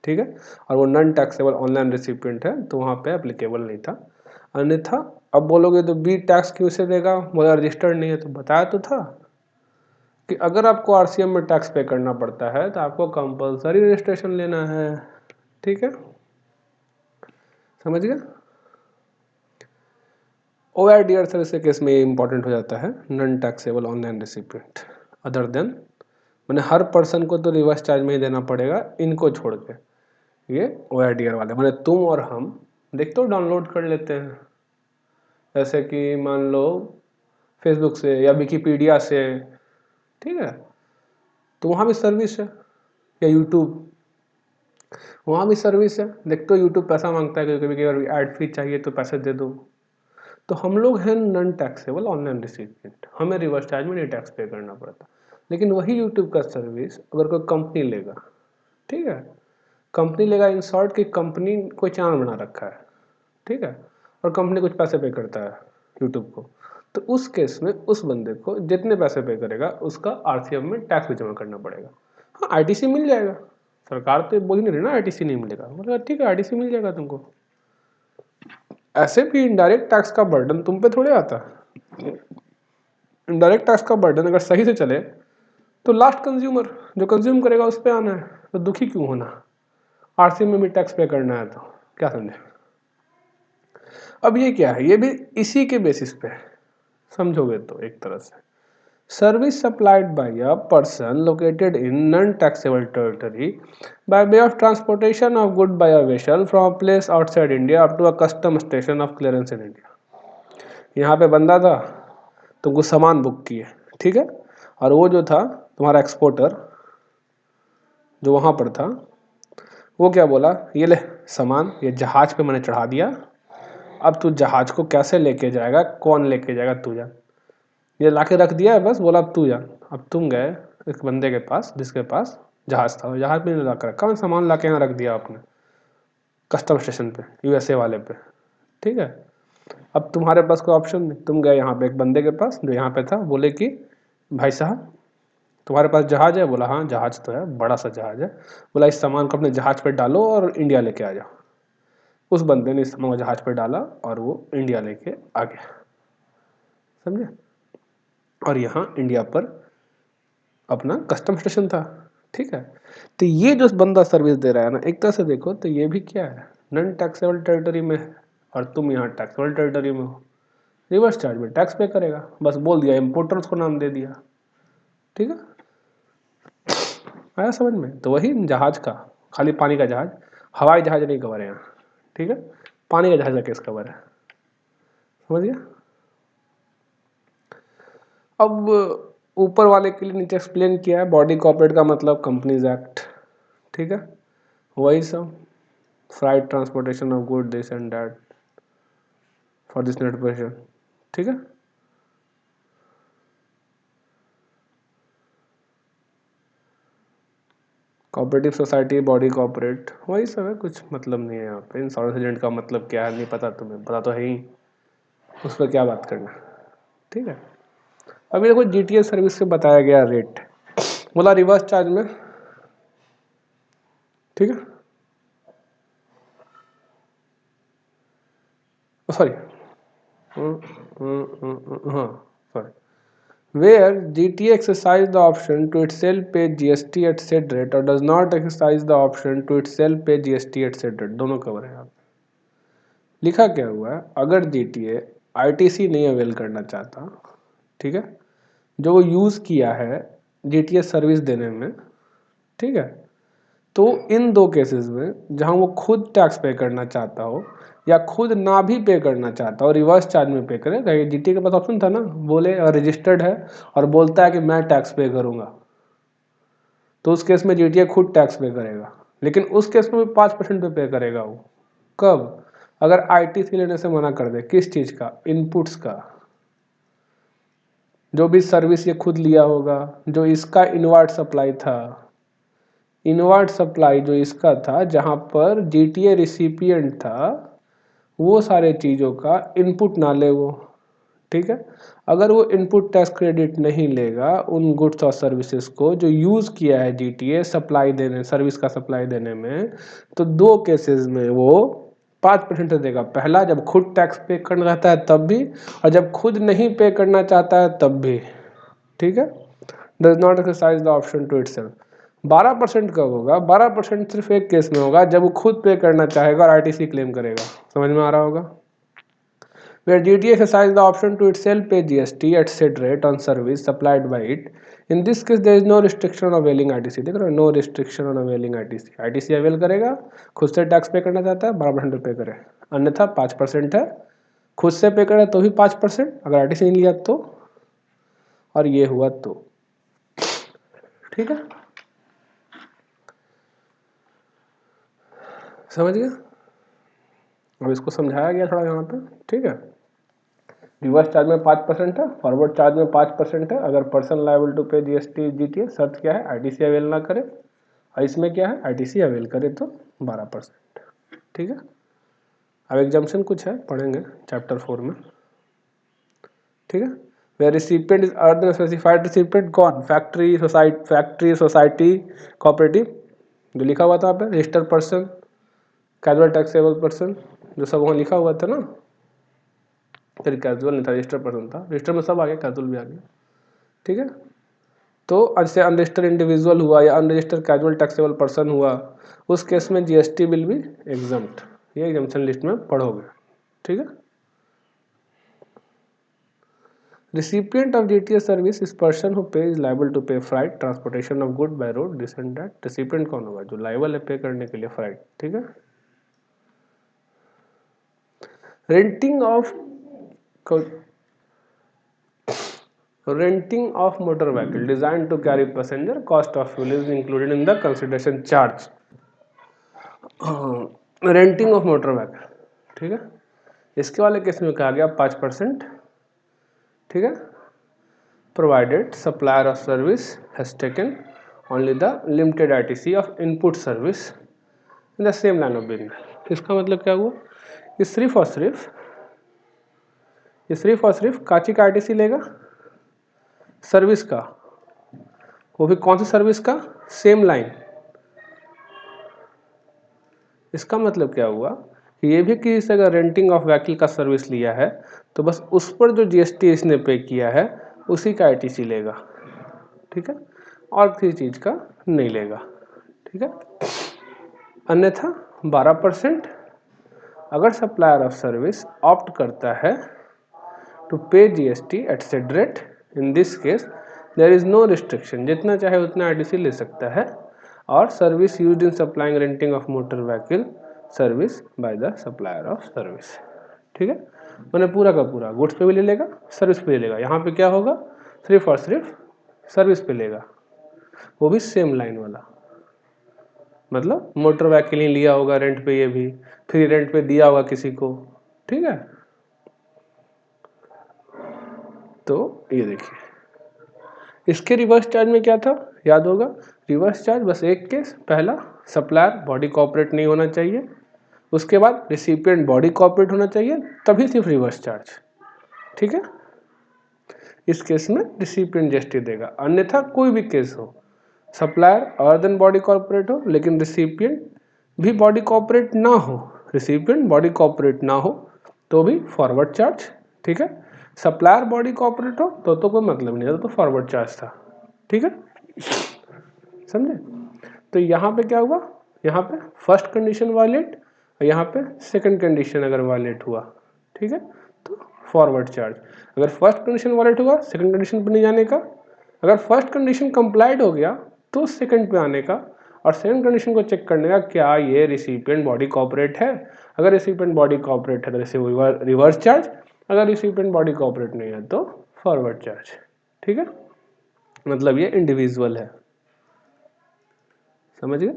ठीक है, और वो नॉन टैक्सेबल ऑनलाइन रिसिपिएंट है, तो वहाँ पे एप्लीकेबल नहीं था। अन्यथा अब बोलोगे तो बी टैक्स क्यों से देगा, बोला रजिस्टर्ड नहीं है, तो बताया तो था कि अगर आपको आरसीएम में टैक्स पे करना पड़ता है तो आपको कंपलसरी रजिस्ट्रेशन लेना है, ठीक है, समझ गए। OIDR सर्विस के केस में ये इंपॉर्टेंट हो जाता है, non taxable online recipient other than, मैंने हर पर्सन को तो रिवर्स चार्ज में ही देना पड़ेगा, इनको छोड़ के ये OIDR वाले मैंने तुम और हम देखते हो डाउनलोड कर लेते हैं, जैसे कि मान लो फेसबुक से या विकीपीडिया से, ठीक है, तो वहाँ भी सर्विस है, या यूट्यूब वहाँ भी सर्विस है, देखते हो यूट्यूब पैसा मांगता है, कभी कभी अगर ऐड फी चाहिए तो पैसे दे दो। तो हम लोग हैं नॉन टैक्सेबल ऑनलाइन रिसिपिएंट, हमें रिवर्स चार्ज में नहीं टैक्स पे करना पड़ता। लेकिन वही यूट्यूब का सर्विस अगर कोई कंपनी लेगा, ठीक है, कंपनी लेगा इन शॉर्ट कि कंपनी कोई चैनल बना रखा है, ठीक है, और कंपनी कुछ पैसे पे करता है यूट्यूब को, तो उस केस में उस बंदे को जितने पैसे पे करेगा उसका RCM में टैक्स भी जमा करना पड़ेगा। हाँ ITC मिल जाएगा, सरकार तो बोल नहीं रही ना ITC नहीं मिलेगा, मतलब ठीक है ITC मिल जाएगा तुमको। ऐसे भी इनडायरेक्ट टैक्स का बर्डन तुम पे थोड़े आता है, इनडायरेक्ट टैक्स का बर्डन अगर सही से चले तो लास्ट कंज्यूमर जो कंज्यूम करेगा उस पर आना है, तो दुखी क्यों होना, RCM में भी टैक्स पे करना है, तो क्या समझे। अब ये क्या है, ये भी इसी के बेसिस पे समझोगे तो एक तरह से service supplied by a person located in non taxable territory by way of transportation of good by a vessel from a place outside India up to a custom station of clearance in India. यहाँ पे बंदा था, तुमको सामान book किए, ठीक है, और वो जो था तुम्हारा एक्सपोर्टर जो वहाँ पर था, वो क्या बोला, ये ले सामान, ये जहाज पे मैंने चढ़ा दिया, अब तू जहाज को कैसे लेके जाएगा, कौन लेके जाएगा, तू जा, ये ला के रख दिया है बस, बोला अब तू जा। अब तुम गए एक बंदे के पास जिसके पास जहाज था, जहाज में ला कर रखा, मैं सामान ला के यहाँ रख दिया आपने कस्टम स्टेशन पे, USA वाले पे, ठीक है। अब तुम्हारे पास कोई ऑप्शन नहीं, तुम गए यहाँ पे एक बंदे के पास जो यहाँ पे था, बोले कि भाई साहब तुम्हारे पास जहाज है, बोला हाँ जहाज तो है, बड़ा सा जहाज है, बोला इस सामान को अपने जहाज पे डालो और इंडिया लेके आ जाओ। उस बंदे ने इस सामान को जहाज पे डाला और वो इंडिया लेके आ गया, समझे, और यहाँ इंडिया पर अपना कस्टम स्टेशन था, ठीक है। तो ये जो बंदा सर्विस दे रहा है ना, एक तरह से देखो तो ये भी क्या है, नॉन टैक्सेबल टेरिटरी में है, और तुम यहाँ टैक्सेबल टेरिटरी में हो, रिवर्स चार्ज में टैक्स पे करेगा, बस बोल दिया इम्पोर्टर उसको नाम दे दिया, ठीक है, आया समझ में। तो वही जहाज का, खाली पानी का जहाज, हवाई जहाज नहीं कवर है यहाँ, ठीक है, पानी का जहाज का केस कवर है, समझ गया। अब ऊपर वाले के लिए नीचे एक्सप्लेन किया है, बॉडी कॉर्पोरेट का मतलब कंपनीज एक्ट, ठीक है, वही सब, freight transportation of good this and that for this net position, ठीक है। कोऑपरेटिव सोसाइटी, बॉडी कॉर्पोरेट, वही सब है, कुछ मतलब नहीं है यहाँ पे। इंश्योरेंस एजेंट का मतलब क्या है नहीं पता तुम्हें, पता तो है ही, उस पर क्या बात करना, ठीक है। अभी देखो GTS सर्विस से बताया गया रेट, बोला रिवर्स चार्ज में, ठीक है, सॉरी, हाँ sorry, where GTA exercise the option to itself pay GST at said rate or does not exercise the option to itself pay GST at said rate, दोनों cover है यहाँ पे। लिखा क्या हुआ है, अगर GTA ITC नहीं अवेल करना चाहता, ठीक है, जो वो यूज़ किया है GTS सर्विस देने में, ठीक है, तो इन दो केसेस में जहां वो खुद टैक्स पे करना चाहता हो या खुद ना भी पे करना चाहता हो, रिवर्स चार्ज में पे करे, GT के पास ऑप्शन था ना, बोले रजिस्टर्ड है और बोलता है कि मैं टैक्स पे करूंगा, तो उस केस में GTA खुद टैक्स पे करेगा, लेकिन उस केस में भी 5% पे करेगा वो, कब, अगर ITC लेने से मना कर दे, किस चीज का, इनपुट्स का, जो भी सर्विस ये खुद लिया होगा, जो इसका इनवर्ट सप्लाई था, इनवर्ट सप्लाई जो इसका था, जहां पर GTA रिसिपिएंट था, वो सारे चीज़ों का इनपुट ना ले वो, ठीक है। अगर वो इनपुट टैक्स क्रेडिट नहीं लेगा उन गुड्स और सर्विसेज को जो यूज़ किया है GTA सप्लाई देने, सर्विस का सप्लाई देने में, तो दो केसेस में वो 5% देगा, पहला जब खुद टैक्स पे करना रहता है तब भी, और जब खुद नहीं पे करना चाहता है तब भी, ठीक है, does not exercise the option to itself. 12% कब होगा, 12% सिर्फ एक केस में होगा, जब वो खुद पे करना चाहेगा और ITC क्लेम करेगा, समझ में आ रहा होगा। where GT exercises the option to itself pay GST at set rate on service supplied by it. In this case there is no restriction on availing ITC. देख रहे हो, no restriction on availing ITC. ITC avail करेगा, खुद से tax पे करना चाहता है 12% पे करे, अन्यथा 5% है, खुद से पे करे तो भी 5%, अगर ITC नहीं लिया तो, और ये हुआ तो, ठीक है, समझ गया। अब इसको समझाया गया थोड़ा यहाँ पे, ठीक है। रिवर्स चार्ज में 5% है, फॉरवर्ड चार्ज में 5% है। अगर person liable to pay GST GTS, शर्त क्या है, ITC अवेल ना करे, और इसमें क्या है, ITC अवेल करे तो 12%, ठीक है। अब एग्जाम्पशन कुछ है, पढ़ेंगे चैप्टर 4 में, ठीक है। Where recipient is earn specified recipient कौन, फैक्ट्री सोसाइटी कोऑपरेटिव, जो लिखा हुआ था आप registered person, casual taxable person, जो सब वहाँ लिखा हुआ था ना, फिर कैजुअल नहीं था, रजिस्टर्ड पर्सन था, रजिस्टर में सब आ गया, कैजुअल भी आ गया, ठीक है। तो जैसे अनरजिस्टर्ड इंडिविजुअल हुआ या अनरजिस्टर्ड कैजुअल टैक्सेबल पर्सन हुआ, उस केस में GST विल बी एग्जम्प्ट, ये एग्जम्पशन लिस्ट में पढ़ोगे, ठीक है। Recipient of GTS service is person who pays liable to pay freight, transportation of good by road, this and that. Recipient कौन होगा, जो liable है पे करने के लिए freight, ठीक है। Renting of motor vehicle designed to carry passenger, cost of fuel is included in the consideration charge. Renting of motor vehicle, ठीक है, इसके वाले केस में कहा गया 5%, ठीक है। Provided supplier of service has taken only the limited ITC of input service in the same line of business. इसका मतलब क्या हुआ, ये सिर्फ और सिर्फ काची का ITC लेगा, सर्विस का, वो भी कौन सी सर्विस का, सेम लाइन। इसका मतलब क्या हुआ कि ये भी कि अगर रेंटिंग ऑफ व्हीकल का सर्विस लिया है तो बस उस पर जो GST इसने पे किया है उसी का ITC लेगा, ठीक है, और किसी चीज का नहीं लेगा, ठीक है। अन्यथा 12% अगर सप्लायर ऑफ सर्विस ऑप्ट करता है to pay GST at said rate, in this case there is no restriction, जितना चाहे उतना ITC ले सकता है, और service used in supplying renting of motor vehicle service by the supplier of service, ठीक है। मैंने पूरा का पूरा गुड्स पे भी ले लेगा, सर्विस पे ले लेगा। यहाँ पे क्या होगा, सिर्फ और सिर्फ सर्विस पे लेगा, वो भी सेम लाइन वाला, मतलब मोटर व्हीकल ही लिया होगा रेंट पे, ये भी फ्री रेंट पे दिया होगा किसी को, ठीक है। तो ये देखिए, इसके रिवर्स चार्ज में क्या था, याद होगा, रिवर्स चार्ज बस एक केस, पहला सप्लायर बॉडी कॉर्पोरेट नहीं होना चाहिए, उसके बाद रिसिपिएंट बॉडी कॉर्पोरेट होना चाहिए, तभी सिर्फ रिवर्स चार्ज, ठीक है। इस केस में रिसिपिएंट GST देगा, अन्यथा कोई भी केस हो, supplier other than body corporate हो लेकिन रिसिपिएंट भी बॉडी कॉर्पोरेट ना हो, रिसिपिएंट बॉडी कॉर्पोरेट ना हो तो भी फॉरवर्ड चार्ज, ठीक है। सप्लायर बॉडी कॉर्पोरेट हो तो कोई मतलब नहीं था, तो फॉरवर्ड चार्ज था, ठीक है, समझे। तो यहाँ पे क्या हुआ, यहाँ पे फर्स्ट कंडीशन वायलेट, और यहाँ पे सेकंड कंडीशन अगर वायलेट हुआ, ठीक है, तो फॉरवर्ड चार्ज। अगर फर्स्ट कंडीशन वायलेट हुआ सेकंड कंडीशन पे नहीं जाने का, अगर फर्स्ट कंडीशन कंप्लाइड हो गया तो सेकंड पे आने का, और सेकंड कंडीशन को चेक करने का क्या ये रिसिपिएंट बॉडी कॉर्पोरेट है, अगर रिसिपिएंट बॉडी कॉर्पोरेट है तो रिवर्स चार्ज, अगर रिसिपिएंट बॉडी कॉर्पोरेट नहीं है तो फॉरवर्ड चार्ज, ठीक है। मतलब ये इंडिविजुअल है, समझ गए।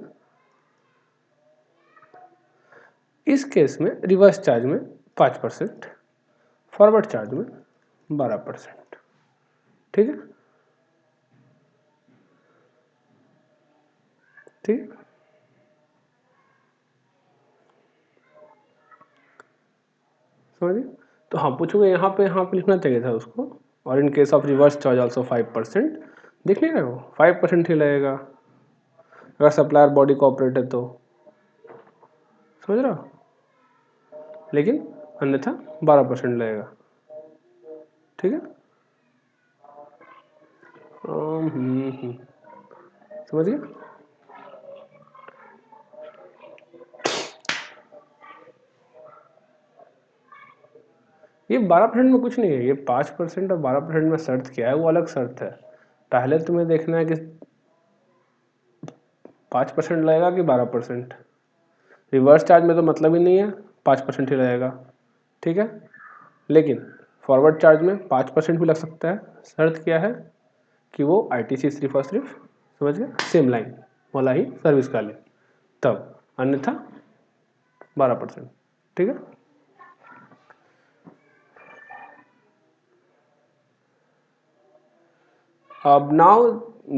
इस केस में रिवर्स चार्ज में 5%, फॉरवर्ड चार्ज में 12%, ठीक है, ठीक। समझिए, तो हाँ पूछोगे यहाँ पे लिखना चाहिए था उसको, और in case of reverse charge also 5%, देख लीजिए वो 5% ही लगेगा अगर सप्लायर बॉडी कॉर्पोरेट है तो, समझ रहे हो, लेकिन अन्यथा 12% लगेगा, ठीक है। समझिए, ये 12% में कुछ नहीं है, ये 5% और 12% में शर्त क्या है वो अलग शर्त है। पहले तुम्हें देखना है कि 5% लगेगा कि 12%। रिवर्स चार्ज में तो मतलब ही नहीं है, 5% ही रहेगा, ठीक है। लेकिन फॉरवर्ड चार्ज में 5% भी लग सकता है। शर्त क्या है कि वो ITC सिर्फ और सिर्फ, समझ गए, सेम लाइन वाला ही सर्विस का ले, तब, अन्यथा 12%, ठीक है। Now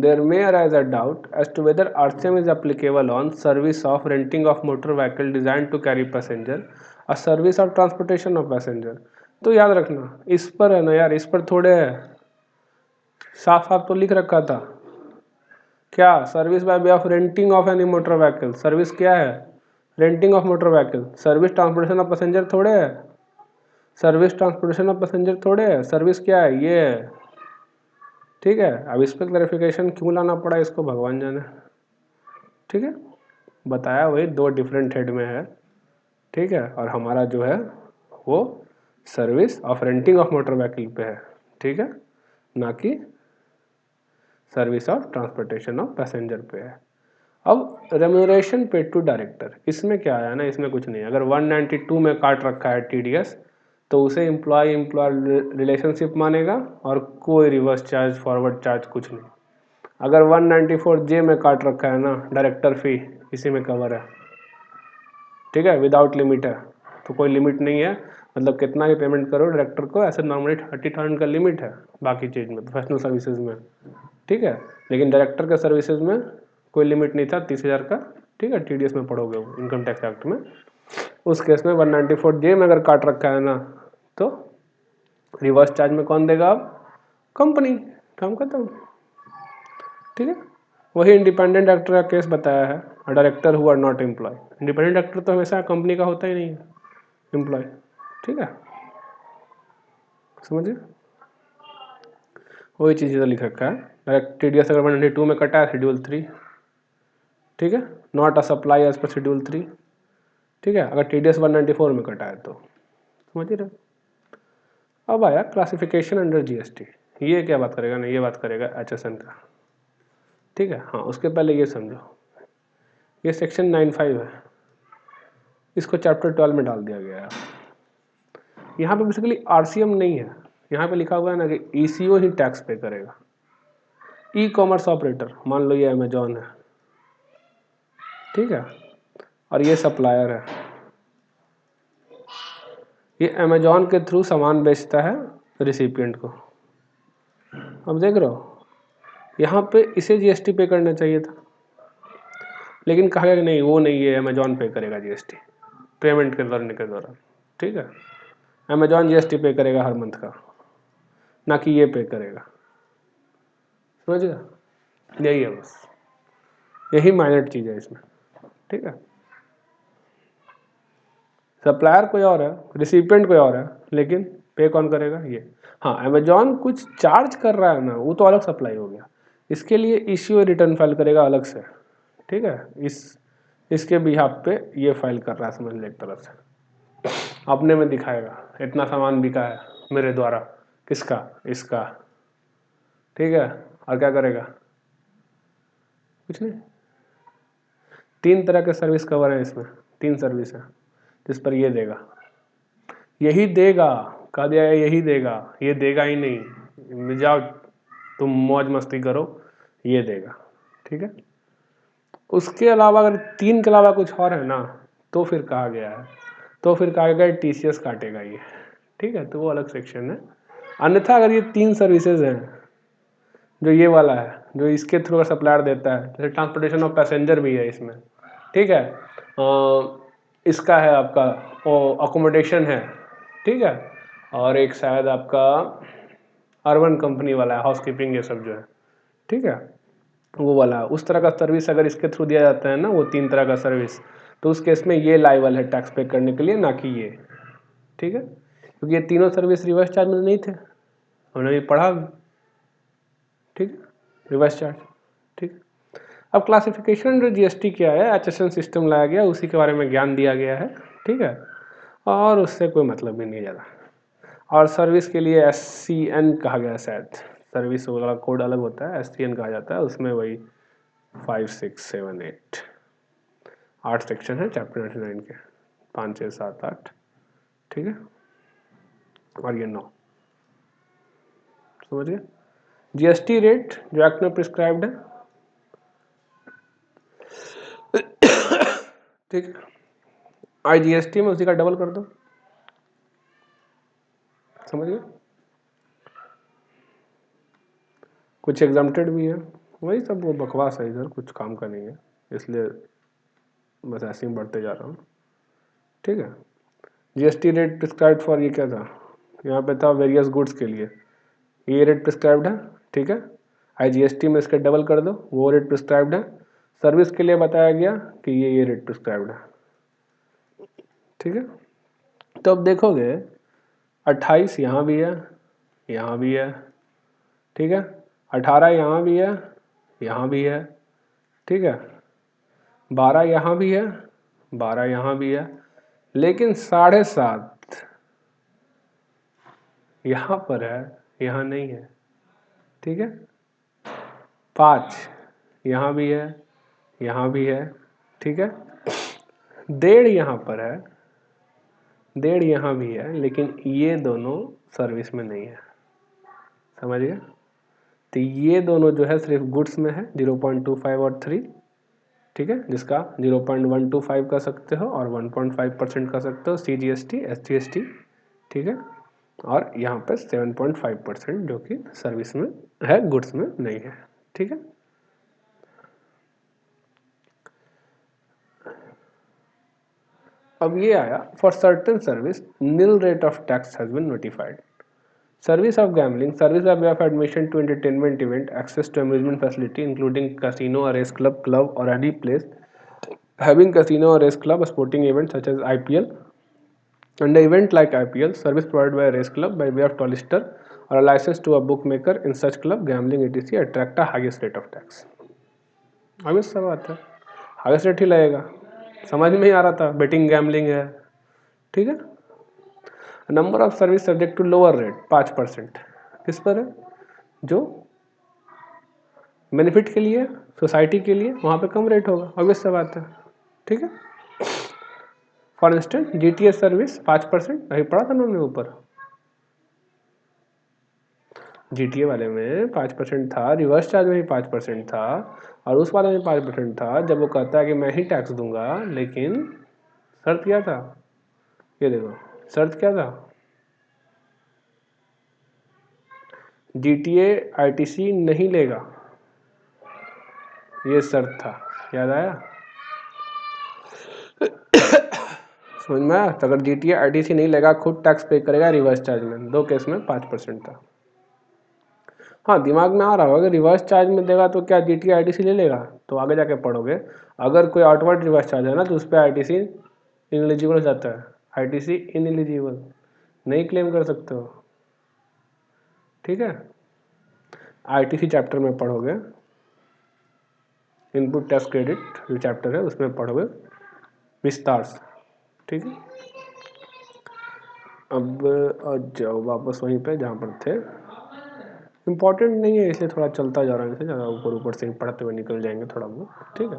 there may arise a doubt as to whether RCM is applicable on service of renting of motor vehicle designed to carry passenger, a service of transportation of passenger। तो याद रखना इस पर है ना यार, इस पर थोड़े साफ साफ तो लिख रखा था क्या, service by way of renting of any motor vehicle. Service क्या है, renting of motor vehicle. Service transportation of passenger थोड़े है, सर्विस ट्रांसपोर्टेशन ऑफ पैसेंजर थोड़े है। सर्विस क्या है, ये है, ठीक है। अब इस पर क्लैरिफिकेशन क्यों लाना पड़ा इसको भगवान जाने, ठीक है। बताया वही दो डिफरेंट हेड में है, ठीक है। और हमारा जो है वो service of renting of motor vehicle पे है, ठीक है, ना कि service of transportation of passenger पे है। अब रेम्यूनरेशन पेड टू डायरेक्टर, इसमें क्या है ना, इसमें कुछ नहीं। अगर 192 में काट रखा है TDS तो उसे एम्प्लॉय रिलेशनशिप मानेगा और कोई रिवर्स चार्ज फॉरवर्ड चार्ज कुछ नहीं। अगर 194J में काट रखा है ना डायरेक्टर फी, इसी में कवर है, ठीक है, विदाउट लिमिट है, तो कोई लिमिट नहीं है, मतलब कितना भी पेमेंट करो डायरेक्टर को, ऐसे नॉर्मली 30,000 का लिमिट है बाकी चीज़ में, प्रोफेशनल सर्विसेज में, ठीक है। लेकिन डायरेक्टर के सर्विसेज में कोई लिमिट नहीं था 30,000 का, ठीक है। TDS में पढ़ोगे वो इनकम टैक्स एक्ट में, उस केस में 194J में अगर काट रखा है ना तो रिवर्स चार्ज में कौन देगा, अब कंपनी, काम खत्म, ठीक है। वही इंडिपेंडेंट डायरेक्टर का केस बताया है, director who are not employ. Independent director तो हमेशा कंपनी का होता ही नहीं है एम्प्लॉय, ठीक है, समझिए। वही चीज़ लिख रखा है, डायरेक्ट TDS अगर 192 में कटा है शेड्यूल 3, ठीक है, not a supply as per schedule 3, ठीक है। अगर TDS 194 में कटा है तो समझ रहे। अब आया क्लासिफिकेशन अंडर GST, ये क्या बात करेगा ना, ये बात करेगा HSN का, ठीक है। हाँ, उसके पहले ये समझो, ये सेक्शन 95 है, इसको चैप्टर 12 में डाल दिया गया है। यहाँ पे बेसिकली RCM नहीं है, यहाँ पे लिखा हुआ है ना कि ECO ही टैक्स पे करेगा। ई-कॉमर्स ऑपरेटर, मान लो ये अमेजॉन है, ठीक है, और ये सप्लायर है, ये अमेजॉन के थ्रू सामान बेचता है रिसिपिएंट को। अब देख रहे हो, यहाँ पे इसे GST पे करना चाहिए था, लेकिन कहा गया कि नहीं, वो नहीं, ये अमेजॉन पे करेगा GST पेमेंट के दौरान, ठीक है। अमेजॉन GST पे करेगा हर मंथ का, ना कि ये पे करेगा, समझ गया। यही है बस, यही माइनर चीज़ है इसमें, ठीक है। सप्लायर कोई और है, रिसिपिएंट कोई और है, लेकिन पे कौन करेगा, ये। हाँ, अमेजॉन कुछ चार्ज कर रहा है ना, वो तो अलग सप्लाई हो गया, इसके लिए इश्यू रिटर्न फाइल करेगा अलग से, ठीक है। इसके बिहाफ पे ये फाइल कर रहा है, समझ ले एक तरह से अपने में दिखाएगा इतना सामान बिका है मेरे द्वारा, किसका, इसका, ठीक है। और क्या करेगा, कुछ नहीं। 3 तरह के सर्विस कवर है इसमें, 3 सर्विस है जिस पर ये देगा, यही देगा, कह दिया है यही देगा, ये देगा ही नहीं, जाओ तुम मौज मस्ती करो, ये देगा, ठीक है। उसके अलावा अगर 3 के अलावा कुछ और है ना, तो फिर कहा गया है, तो फिर कहा गया TCS काटेगा ये, ठीक है, तो वो अलग सेक्शन है। अन्यथा अगर ये 3 सर्विसेज हैं, जो ये वाला है, जो इसके थ्रू सप्लायर देता है, जैसे ट्रांसपोर्टेशन ऑफ पैसेंजर भी है इसमें, ठीक है। इसका है आपका अकोमोडेशन है, ठीक है, और एक शायद आपका अर्बन कंपनी वाला है, हाउस कीपिंग, ये सब जो है, ठीक है, वो वाला उस तरह का सर्विस अगर इसके थ्रू दिया जाता है ना, वो 3 तरह का सर्विस, तो उस केस में ये लायबल है टैक्स पे करने के लिए, ना कि ये, ठीक है, क्योंकि ये तीनों सर्विस रिवर्स चार्ज में नहीं थे, हमने ये पढ़ा, ठीक है, रिवर्स चार्ज, ठीक। अब क्लासिफिकेशन अंडर GST क्या है, HSN सिस्टम लाया गया, उसी के बारे में ज्ञान दिया गया है, ठीक है, और उससे कोई मतलब भी नहीं ज़्यादा। और सर्विस के लिए SCN कहा गया है शायद, सर्विस वाला कोड अलग होता है, SCN कहा जाता है, उसमें वही 5, 6, 7, 8 8 सेक्शन है चैप्टर 99 के, 5, 6, 7, 8, ठीक है, और ये 9, समझ गए। GST रेट जो एक्ट में प्रिस्क्राइब्ड है, ठीक है, IGST में उसी का डबल कर दो, समझ गए। कुछ एग्जाम्प्टेड भी है, वही सब वो बकवास है, इधर कुछ काम का नहीं है, इसलिए बस ऐसे ही बढ़ते जा रहा हूँ, ठीक है। GST रेट प्रिस्क्राइब्ड फॉर, ये क्या था, यहाँ पे था वेरियस गुड्स के लिए, ये रेट प्रिस्क्राइब्ड है, ठीक है। IGST में इसके डबल कर दो, वो रेट प्रिस्क्राइब्ड है। सर्विस के लिए बताया गया कि ये रेट प्रिस्क्राइब्ड है, ठीक है। तो अब देखोगे 28 यहाँ भी है, यहाँ भी है, ठीक है, 18 यहाँ भी है, यहाँ भी है, ठीक है, 12 यहाँ भी है, 12 यहाँ भी है, लेकिन 7.5 यहाँ पर है, यहाँ नहीं है, ठीक है। 5 यहाँ भी है, यहाँ भी है, ठीक है। 1.5 यहाँ पर है, 1.5 यहाँ भी है, लेकिन ये दोनों सर्विस में नहीं है, समझ गए। तो ये दोनों जो है सिर्फ गुड्स में है, 0.25 और 3, ठीक है, जिसका 0.125 कर सकते हो और 1.5% कर सकते हो CGST SGST, ठीक है, और यहाँ पर 7.5% जो कि सर्विस में है, गुड्स में नहीं है, ठीक है। अब ये आया, for certain service nil rate of tax has been notified. Service of gambling, service of way of admission to entertainment event, access to amusement facility including casino और रेस क्लब, क्लब और any place having casino or race club, sporting events such as IPL, and an event like IPL, service provided by a race club by way of tollister or a license to a bookmaker in such club, gambling etc. attract a highest rate of tax. obvious सा बात है, highest rate ही लगेगा, समझ में ही आ रहा था, betting gambling है, ठीक है। Number of service subject to lower rate 5%, किस पर है, जो बेनिफिट के लिए, सोसाइटी के लिए, वहाँ पे कम रेट होगा, ऑब्वियस सा बात है, ठीक है। फॉर इंस्टेंट GTA सर्विस 5%, अभी पढ़ा था ना हमने ऊपर, GTA वाले में 5% था, रिवर्स चार्ज में भी 5% था, और उस वाले में 5% था, जब वो कहता है कि मैं ही टैक्स दूंगा, लेकिन शर्त क्या था, ये देखो शर्त क्या था, GTA ITC नहीं लेगा, ये शर्त था, याद आया, समझ में आया। तो अगर GTA ITC नहीं लेगा, खुद टैक्स पे करेगा रिवर्स चार्ज में, 2 केस में 5% था। हाँ, दिमाग में आ रहा होगा, रिवर्स चार्ज में देगा तो क्या GTA ITC ले लेगा, तो आगे जाके पढ़ोगे, अगर कोई आउटवर्ड रिवर्स चार्ज है ना, तो उस पर ITC इनएलिजिबल हो जाता है, ITC इनएलिजिबल, नहीं क्लेम कर सकते हो, ठीक है। ITC चैप्टर में पढ़ोगे, इनपुट टैक्स क्रेडिट जो चैप्टर है उसमें पढ़ोगे विस्तार से, ठीक है। अब जाओ वापस वहीं पे जहाँ पर थे, इम्पॉर्टेंट नहीं है इसलिए थोड़ा चलता जा रहा है, ज़्यादा ऊपर ऊपर से पढ़ते हुए निकल जाएंगे थोड़ा बहुत, ठीक है।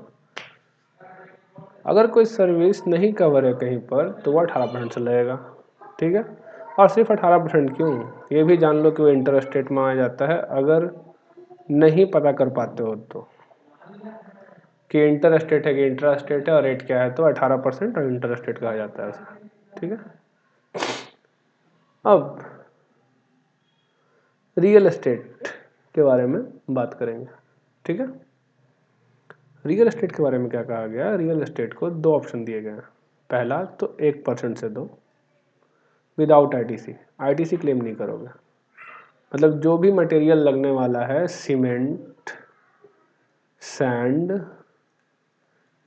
अगर कोई सर्विस नहीं कवर है कहीं पर, तो वो 18% से लगेगा, ठीक है। और सिर्फ 18% क्यों, ये भी जान लो कि वो इंटर स्टेट में आ जाता है, अगर नहीं पता कर पाते हो तो, कि इंटर स्टेट है कि इंट्रा स्टेट है और रेट क्या है, तो 18% और इंटर स्टेट कहा जाता है उसे, ठीक है। अब रियल एस्टेट के बारे में बात करेंगे, ठीक है। रियल एस्टेट के बारे में क्या कहा गया, रियल एस्टेट को 2 ऑप्शन दिए गए हैं, पहला तो 1% से दो, विदाउट ITC क्लेम नहीं करोगे, मतलब जो भी मटेरियल लगने वाला है, सीमेंट, सैंड,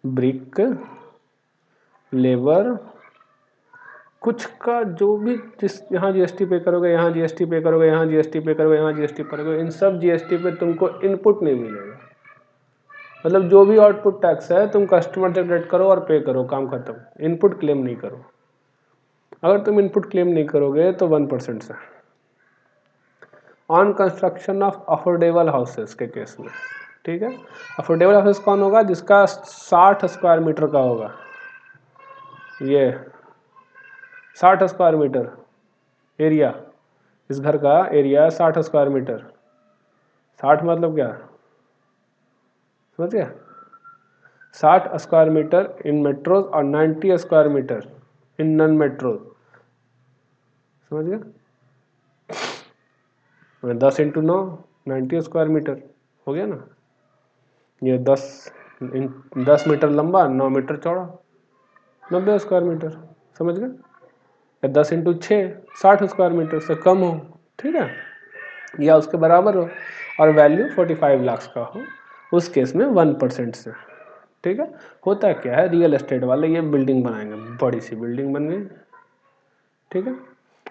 ब्रिक, लेबर, कुछ का जो भी, जिस यहाँ GST पे करोगे, यहाँ GST पे करोगे, यहाँ GST पे करोगे, यहाँ GST पे करोगे, इन सब GST पे तुमको इनपुट नहीं मिलेगा, मतलब जो भी आउटपुट टैक्स है तुम कस्टमर जनरेट करो और पे करो, काम खत्म, इनपुट क्लेम नहीं करो। अगर तुम इनपुट क्लेम नहीं करोगे तो 1% से। On construction of affordable houses के केस में, ठीक है। अफोर्डेबल हाउसेस कौन होगा? जिसका 60 स्क्वायर मीटर का होगा, ये 60 स्क्वायर मीटर एरिया, इस घर का एरिया 60 स्क्वायर मीटर। 60 मतलब क्या, समझ गया? 60 स्क्वायर मीटर इन मेट्रोज और 90 square metre in non metros, समझ गया? 10 इंटू 9 90 स्क्वायर मीटर हो गया ना। ये 10 मीटर लंबा 9 मीटर चौड़ा 90 स्क्वायर मीटर, समझ गए? या 10 इंटू 6 60 स्क्वायर मीटर से कम हो, ठीक है, या उसके बराबर हो, और वैल्यू 45 लाख का हो, उस केस में 1% से, ठीक है। होता क्या है, रियल एस्टेट वाले ये बिल्डिंग बनाएंगे, बड़ी सी बिल्डिंग बन गई, ठीक है।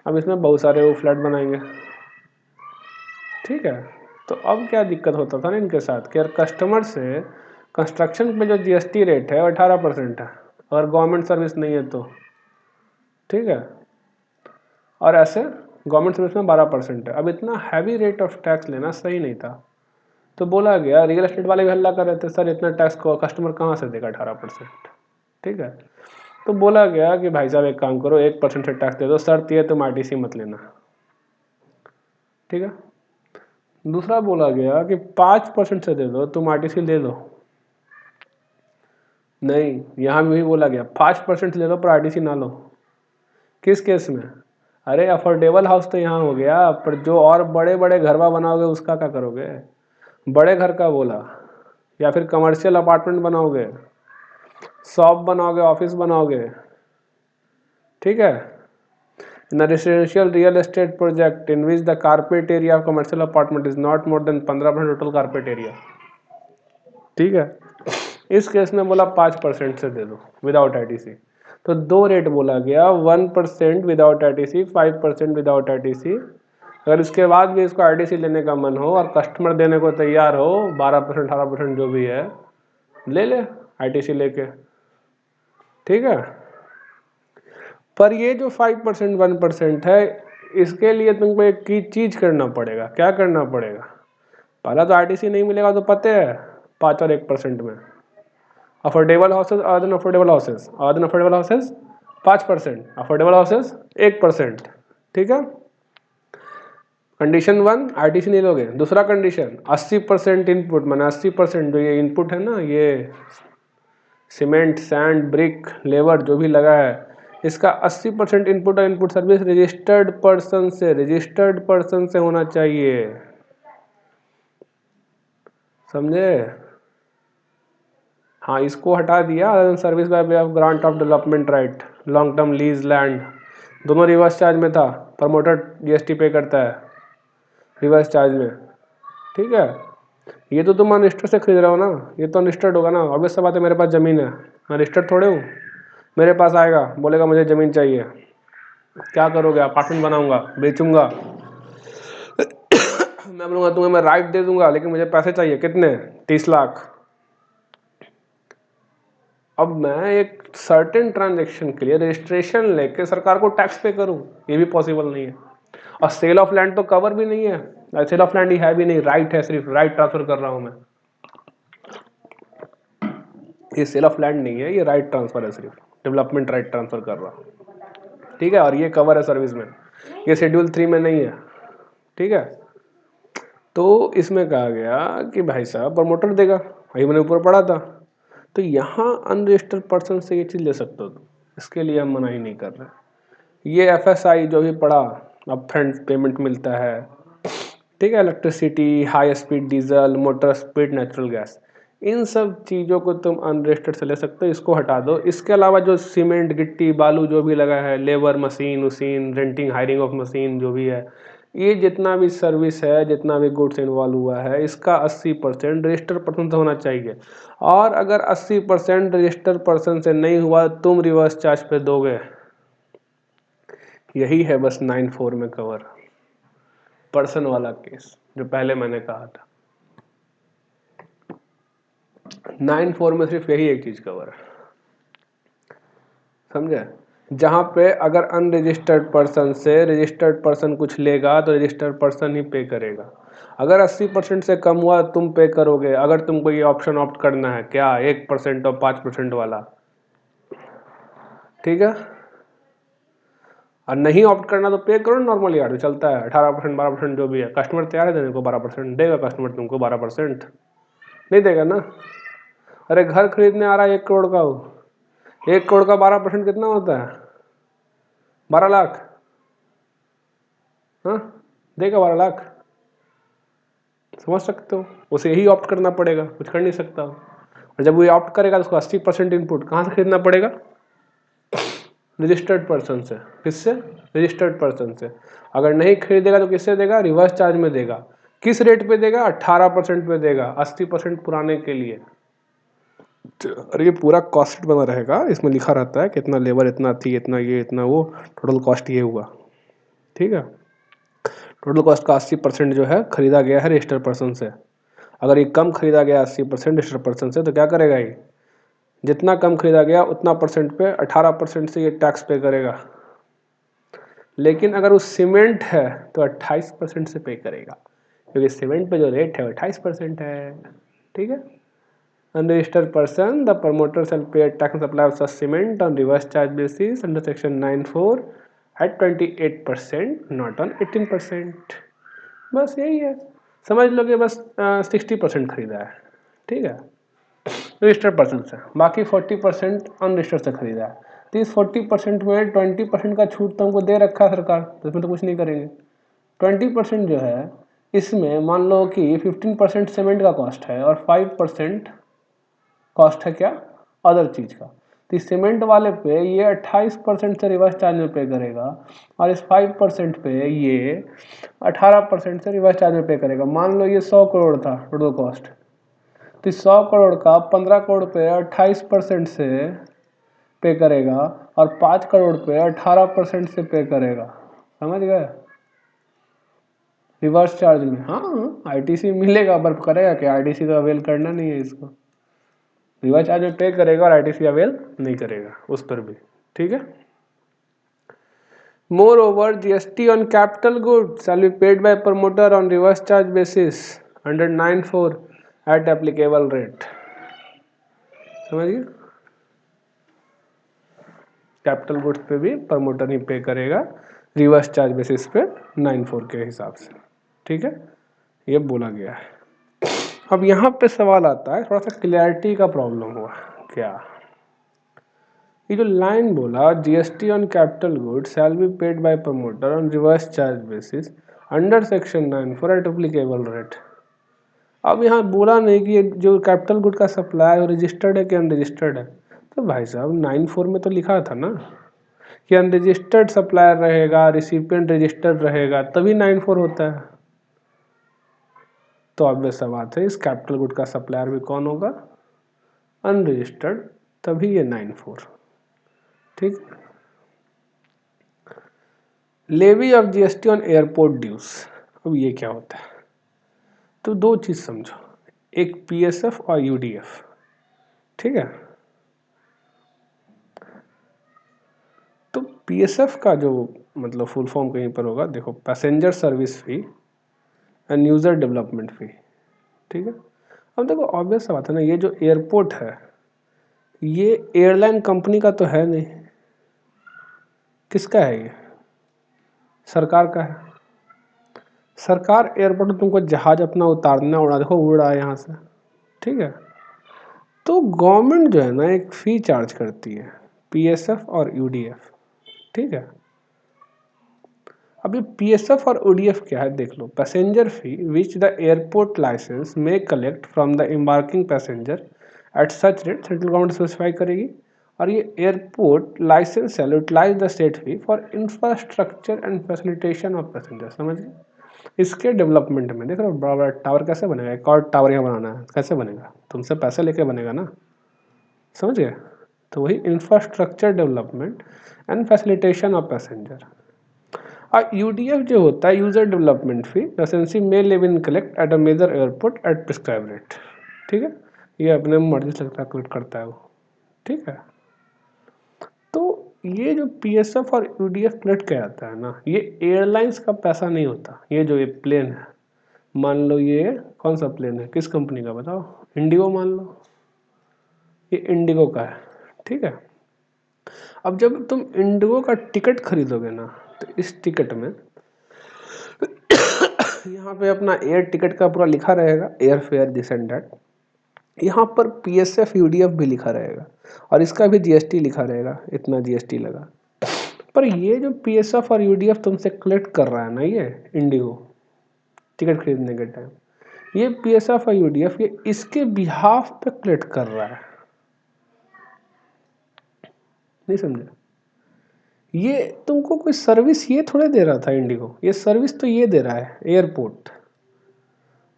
अब इसमें बहुत सारे वो फ्लैट बनाएंगे, ठीक है। तो अब क्या दिक्कत होता था ना इनके साथ कि यार कस्टमर से कंस्ट्रक्शन पे जो जीएसटी रेट है वो 18% है, अगर गवर्नमेंट सर्विस नहीं है तो, ठीक है, और ऐसे गवर्नमेंट सर्विस में 12% है। अब इतना हैवी रेट ऑफ टैक्स लेना सही नहीं था, तो बोला गया, रियल एस्टेट वाले भी हल्ला कर रहे थे, सर इतना टैक्स को कस्टमर कहाँ से देगा 18%, ठीक है। तो बोला गया कि भाई साहब एक काम करो, 1% से टैक्स दे दो, शर्त ये तुम आरटीसी मत लेना, ठीक है। दूसरा बोला गया कि 5% से दे दो, तुम आरटीसी ले लो, नहीं, यहाँ भी बोला गया 5% ले लो पर आरटीसी ना लो। किस केस में? अरे अफोर्डेबल हाउस तो यहाँ हो गया, पर जो और बड़े बड़े घरवा बनाओगे उसका क्या करोगे? बड़े घर का बोला, या फिर कमर्शियल अपार्टमेंट बनाओगे, शॉप बनाओगे, ऑफिस बनाओगे, ठीक है। In residential real estate project in which the carpet area of commercial apartment is not more than 15% total carpet area, ठीक है। इस केस में बोला 5% से दे दो विदाउट आईटीसी। तो दो रेट बोला गया, 1% विदाउट आईटीसी, 5% विदाउट आईटीसी। अगर इसके बाद भी इसको आईटीसी लेने का मन हो और कस्टमर देने को तैयार हो 12% 18% जो भी है, ले ले आईटीसी लेके, ठीक है। पर ये जो 5% 1% है, इसके लिए तुमको एक चीज करना पड़ेगा। क्या करना पड़ेगा? पहला तो आरटीसी नहीं मिलेगा, तो पते है 5 और 1% में। अफोर्डेबल हाउसेज और अफोर्डेबल हाउसेज, और अफोर्डेबल हाउसेज 5%, अफोर्डेबल हाउसेज 1%, ठीक है। कंडीशन 1 आरटीसी नहीं लोगे। दूसरा कंडीशन 80% इनपुट, माना 80% जो ये इनपुट है ना, ये सीमेंट सैंड ब्रिक लेबर जो भी लगा है, इसका 80% इनपुट और इनपुट सर्विस रजिस्टर्ड पर्सन से होना चाहिए, समझे? हाँ, इसको हटा दिया, service by way of grant of development right, long term lease land, दोनों रिवर्स चार्ज में था। प्रमोटर जीएसटी पे करता है रिवर्स चार्ज में, ठीक है। ये तो तुम अनरजिस्टर्ड से खरीद रहे हो ना, ये तो अनरजिस्टर्ड होगा ना। ऑब्वियस सा बात है, मेरे पास ज़मीन है, मैं रजिस्टर्ड थोड़े हूँ। मेरे पास आएगा, बोलेगा मुझे ज़मीन चाहिए, क्या करोगे? अपार्टमेंट बनाऊंगा, बेचूंगा। मैं बोलूँगा तुम्हें मैं राइट दे दूंगा, लेकिन मुझे पैसे चाहिए, कितने? 30 लाख। अब मैं एक सर्टेन ट्रांजेक्शन के लिए रजिस्ट्रेशन लेके सरकार को टैक्स पे करूं, ये भी पॉसिबल नहीं है। और सेल ऑफ लैंड तो कवर भी नहीं है, सेल ऑफ लैंड ही है भी नहीं, राइट है, सिर्फ राइट ट्रांसफर कर रहा हूं मैं। ये सेल ऑफ लैंड नहीं है, ये राइट ट्रांसफर है, सिर्फ डेवलपमेंट राइट ट्रांसफर कर रहा हूं, ठीक है। और ये कवर है सर्विस में, ये शेड्यूल 3 में नहीं है, ठीक है। तो इसमें कहा गया कि भाई साहब प्रमोटर देगा, वही मैंने ऊपर पढ़ा था। तो यहाँ अनरजिस्टर्ड पर्सन से ये चीज़ ले सकते हो तुम, इसके लिए हम मना ही नहीं कर रहे। ये एफएसआई जो भी पढ़ा, अपफ्रंट पेमेंट मिलता है, ठीक है, electricity, high speed diesel, motor speed natural gas, इन सब चीज़ों को तुम अनरजिस्टर्ड से ले सकते हो, इसको हटा दो। इसके अलावा जो सीमेंट गिट्टी बालू जो भी लगा है, लेबर मशीन उसीन रेंटिंग हायरिंग ऑफ मशीन जो भी है, ये जितना भी सर्विस है, जितना भी गुड्स इन्वॉल्व हुआ है, इसका 80% रजिस्टर्ड पर्सन से होना चाहिए। और अगर 80% रजिस्टर्ड पर्सन से नहीं हुआ, तुम रिवर्स चार्ज पे दोगे। यही है बस 9(4) में कवर, पर्सन वाला केस जो पहले मैंने कहा था। 9(4) में सिर्फ यही एक चीज कवर है, समझे? जहाँ पे अगर अनरजिस्टर्ड पर्सन से रजिस्टर्ड पर्सन कुछ लेगा तो रजिस्टर्ड पर्सन ही पे करेगा। अगर 80% से कम हुआ तुम पे करोगे, अगर तुमको ये ऑप्शन ऑप्ट करना है क्या 1% और 5% वाला, ठीक है। और नहीं ऑप्ट करना तो पे करो नॉर्मल यार, चलता है 18% 12% जो भी है। कस्टमर तैयार है देने को 12%, देगा कस्टमर तुमको 12%? नहीं देगा ना। अरे घर खरीदने आ रहा है 1 करोड़ का, वो 1 करोड़ का 12% कितना होता है? 12 लाख। हाँ, देगा 12 लाख, समझ सकते हो। उसे यही ऑप्ट करना पड़ेगा, कुछ कर नहीं सकता। और जब वो ऑप्ट करेगा तो उसको 80% इनपुट कहाँ से खरीदना पड़ेगा? रजिस्टर्ड पर्सन से। किससे? रजिस्टर्ड पर्सन से। अगर नहीं खरीदेगा तो किससे देगा? रिवर्स चार्ज में देगा। किस रेट पे देगा? 18% पे देगा, 80% पुराने के लिए। और ये पूरा कॉस्ट बना रहेगा, इसमें लिखा रहता है कितना लेबर, इतना थी, इतना ये, इतना वो, टोटल कॉस्ट ये हुआ, ठीक है। टोटल कॉस्ट का 80% जो है खरीदा गया है रजिस्टर्ड पर्सन से। अगर ये कम खरीदा गया 80% रजिस्टर्ड पर्सन से तो क्या करेगा ये? जितना कम खरीदा गया उतना परसेंट पे 18% से ये टैक्स पे करेगा। लेकिन अगर वो सीमेंट है तो 28% से पे करेगा, क्योंकि सीमेंट पे जो रेट है वो 28% है, ठीक है। Unregistered person, the promoter shall pay a tax on supply of such cement on reverse charge basis under section 9(4) at 28%, not on 18%। बस यही है, समझ लो कि बस 60% खरीदा है, ठीक है, रजिस्टर्ड पर्सन से। बाकी 40% अनरजिस्टर्ड से खरीदा है। तो इस 40% में 20% का छूट तो हमको दे रखा है सरकार, तो इसमें तो कुछ नहीं करेंगे। 20% जो है इसमें मान लो कि 15% सीमेंट का कॉस्ट है और 5% कॉस्ट है क्या? अदर चीज़ का। तो इस सीमेंट वाले पे ये 28% से रिवर्स चार्ज में पे करेगा और इस 5% पे ये 18% से रिवर्स चार्ज में पे करेगा। मान लो ये 100 करोड़ था टोटल कॉस्ट, तो 100 करोड़ का 15 करोड़ पे 28% से पे करेगा और 5 करोड़ पे 18% से पे करेगा, समझ गए? रिवर्स चार्ज में। हाँ, आईटीसी मिलेगा, पर करेगा क्या? आईटीसी तो अवेल करना नहीं है इसको। रिवर्स चार्ज में पे करेगा और आईटीसी अवेल नहीं करेगा उस पर भी, ठीक है। Moreover, GST on capital goods shall be paid by promoter on reverse charge basis under 9(4) at applicable rate। समझिए, कैपिटल गुड्स पे भी प्रमोटर ही पे करेगा रिवर्स चार्ज बेसिस पे 9(4) के हिसाब से, ठीक है। ये बोला गया है। अब यहाँ पे सवाल आता है, थोड़ा सा क्लियरिटी का प्रॉब्लम हुआ क्या। ये जो लाइन बोला GST on capital goods shall be paid by promoter on reverse charge basis under section 9(4) at applicable rate. अब यहाँ बोला नहीं कि जो कैपिटल गुड का सप्लाई है रजिस्टर्ड है कि अनरजिस्टर्ड है। तो भाई साहब 9(4) में तो लिखा था ना कि अनरजिस्टर्ड सप्लायर रहेगा, रिसिपिएंट रजिस्टर्ड रहेगा, तभी 9(4) होता है। तो ऑब्वियस सा बात है, इस कैपिटल गुड का सप्लायर भी कौन होगा? अनरजिस्टर्ड, तभी ये 9(4), ठीक। Levy of GST on airport dues, अब ये क्या होता है? तो दो चीज समझो, एक पीएसएफ और यूडीएफ, ठीक है। तो पीएसएफ का जो मतलब फुल फॉर्म कहीं पर होगा, देखो, passenger service fee and user development fee, ठीक है। अब देखो ऑब्वियस सा बात है ना, ये जो एयरपोर्ट है ये एयरलाइन कंपनी का तो है नहीं, किसका है ये? सरकार का है। सरकार एयरपोर्ट तुमको जहाज अपना उतारना उड़ा, देखो उड़ रहा है यहाँ से, ठीक है। तो गवर्नमेंट जो है ना एक फ़ी चार्ज करती है, पीएसएफ और यूडीएफ, ठीक है। अब ये पीएसएफ और यूडीएफ क्या है देख लो। Passenger fee which the airport licence may collect from the embarking passenger at such rate central government specify करेगी। और ये airport licence shall utilise the state fee for infrastructure and facilitation of passenger. समझ गए? इसके development में देख रहे हो बड़ा बड़ा टावर कैसे बनेगा, एक और टावर यहाँ बनाना है, कैसे बनेगा? तुमसे पैसे लेके बनेगा ना, समझ गए? तो वही infrastructure development and facilitation of passenger. और यूडीएफ जो होता है यूजर डेवलपमेंट फी, लाइसेंसी में live in collect at a major airport at prescribe rate, ठीक है। ये अपने मर्जी से कैलकुलेट करता है वो, ठीक है। तो ये जो पीएसएफ और यूडीएफ कलेक्ट किया जाता है ना, ये एयरलाइंस का पैसा नहीं होता। ये जो ये प्लेन है, मान लो ये कौन सा प्लेन है, किस कंपनी का बताओ, इंडिगो मान लो, ये इंडिगो का है, ठीक है। अब जब तुम इंडिगो का टिकट खरीदोगे ना, तो इस टिकट में यहाँ पे अपना एयर टिकट का पूरा लिखा रहेगा, air fare this and that. यहाँ पर पीएसएफ यूडीएफ भी लिखा रहेगा और इसका भी जीएसटी लिखा रहेगा, इतना जीएसटी लगा। पर ये जो पीएसएफ और यूडीएफ तुमसे कलेक्ट कर रहा है ना, ये इंडिगो टिकट खरीदने के टाइम, ये पीएसएफ और यूडीएफ ये इसके बिहाफ पे कलेक्ट कर रहा है। नहीं समझे? ये तुमको कोई सर्विस ये थोड़े दे रहा था इंडिगो, ये सर्विस तो ये दे रहा है एयरपोर्ट,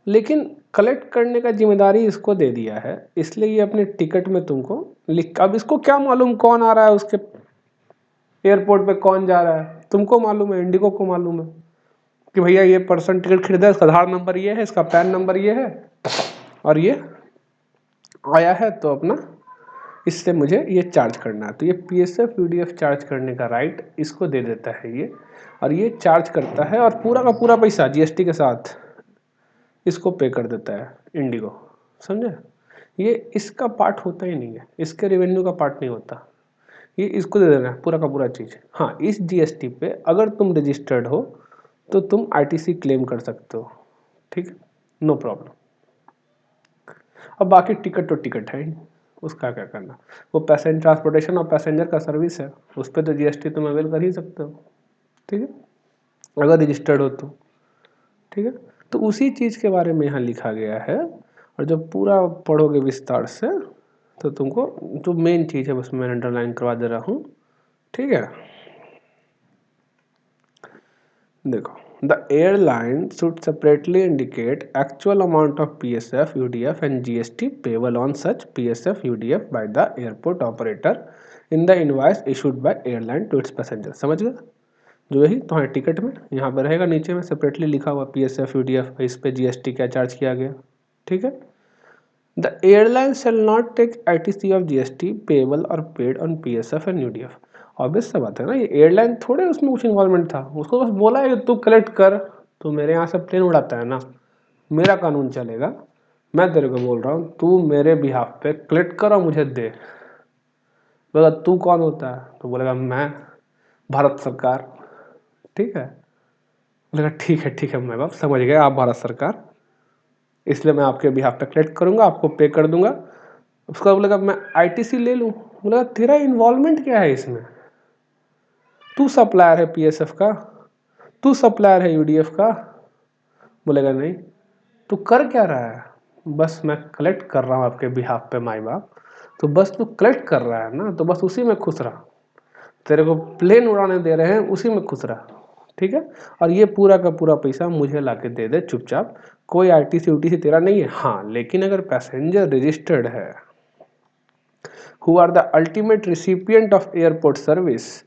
लेकिन कलेक्ट करने का जिम्मेदारी इसको दे दिया है, इसलिए ये अपने टिकट में तुमको लिख। अब इसको क्या मालूम कौन आ रहा है उसके एयरपोर्ट पे, कौन जा रहा है, तुमको मालूम है, इंडिगो को मालूम है कि भैया ये पर्सन टिकट खरीदा, इसका आधार नंबर ये है, इसका पैन नंबर ये है और ये आया है, तो अपना इससे मुझे ये चार्ज करना है। तो ये पीएसएफ यूडीएफ चार्ज करने का राइट इसको दे देता है ये, और ये चार्ज करता है और पूरा का पूरा पैसा जीएसटी के साथ इसको पे कर देता है इंडिगो। समझे? ये इसका पार्ट होता ही नहीं है, इसके रेवेन्यू का पार्ट नहीं होता, ये इसको दे देना है पूरा का पूरा चीज़। हाँ, इस जीएसटी पे अगर तुम रजिस्टर्ड हो तो तुम आईटीसी क्लेम कर सकते हो, ठीक है, नो प्रॉब्लम। अब बाकी टिकट तो टिकट है ही, उसका क्या करना, वो पैसेंजर ट्रांसपोर्टेशन और पैसेंजर का सर्विस है, उस पर तो जीएसटी तुम अवेल कर ही सकते हो, ठीक है, अगर रजिस्टर्ड हो तो, ठीक है। तो उसी चीज़ के बारे में यहाँ लिखा गया है, और जब पूरा पढ़ोगे विस्तार से तो तुमको जो मेन चीज़ है बस मैं अंडरलाइन करवा दे रहा हूँ, ठीक है। देखो, the airline should separately indicate actual amount of PSF, UDF and GST payable on such PSF, UDF by the airport operator in the invoice issued by airline to its passenger। समझ गए? जो यही तुम्हारे टिकट में यहाँ पर रहेगा, नीचे में सेपरेटली लिखा हुआ PSF, UDF, इस पे GST क्या चार्ज किया गया, ठीक है। The airline shall not take ITC of GST payable or paid on PSF and UDF। Obvious सा बात है ना, ये एयरलाइन थोड़े उसमें कुछ इन्वॉल्वमेंट था, उसको बस बोला है कि तू कलेक्ट कर, तू मेरे यहाँ से प्लेन उड़ाता है ना, मेरा कानून चलेगा, मैं तेरे को बोल रहा हूँ तू मेरे बिहाफ पे कलेक्ट कर और मुझे दे। बोला तू कौन होता है, तो बोलेगा मैं भारत सरकार, ठीक है। बोलेगा ठीक है मैं बाप समझ गया, आप भारत सरकार, इसलिए मैं आपके बिहाफ पे कलेक्ट करूँगा, आपको पे कर दूंगा। उसका बोलेगा मैं आईटीसी ले लूँ, बोलेगा तेरा इन्वॉल्वमेंट क्या है इसमें, तू सप्लायर है पीएसएफ का, तू सप्लायर है यूडीएफ का। बोलेगा नहीं, तू कर क्या रहा है, बस मैं कलेक्ट कर रहा हूँ आपके बिहाफ पे माई बाप, तो बस तू कलेक्ट कर रहा है ना, तो बस उसी में खुश रहा, तेरे को प्लेन उड़ाने दे रहे हैं उसी में खुश रहा, ठीक है। और ये पूरा का पूरा पैसा मुझे ला के दे दे चुपचाप, कोई आईटीसी उटीसी तेरा नहीं है। हाँ, लेकिन अगर पैसेंजर रजिस्टर्ड है, who are the ultimate recipient of airport service,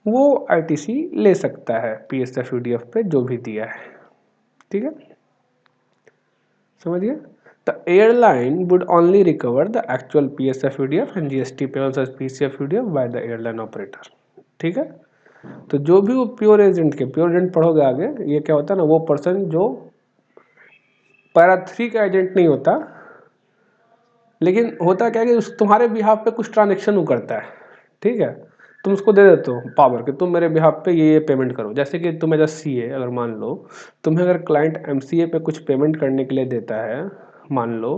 वो आईटीसी ले सकता है पीएसएफ यूडीएफ पे जो भी दिया है, ठीक है, समझिए। The airline would only recover the actual PSF UDF and GST payables as PCF UDF by the airline operator, ठीक है। तो जो भी वो प्योर एजेंट के, प्योर एजेंट पढ़ोगे आगे, ये क्या होता है ना, वो पर्सन जो पैरा 3 का एजेंट नहीं होता, लेकिन होता क्या है कि उस तुम्हारे बिहाफ पे कुछ ट्रांजेक्शन वो करता है, ठीक है, तुम उसको दे देते हो पावर कि तुम मेरे बिहाफ पे ये पेमेंट करो। जैसे कि तुम एज अ सीए अगर मान लो, तुम्हें अगर क्लाइंट एमसीए पे कुछ पेमेंट करने के लिए देता है, मान लो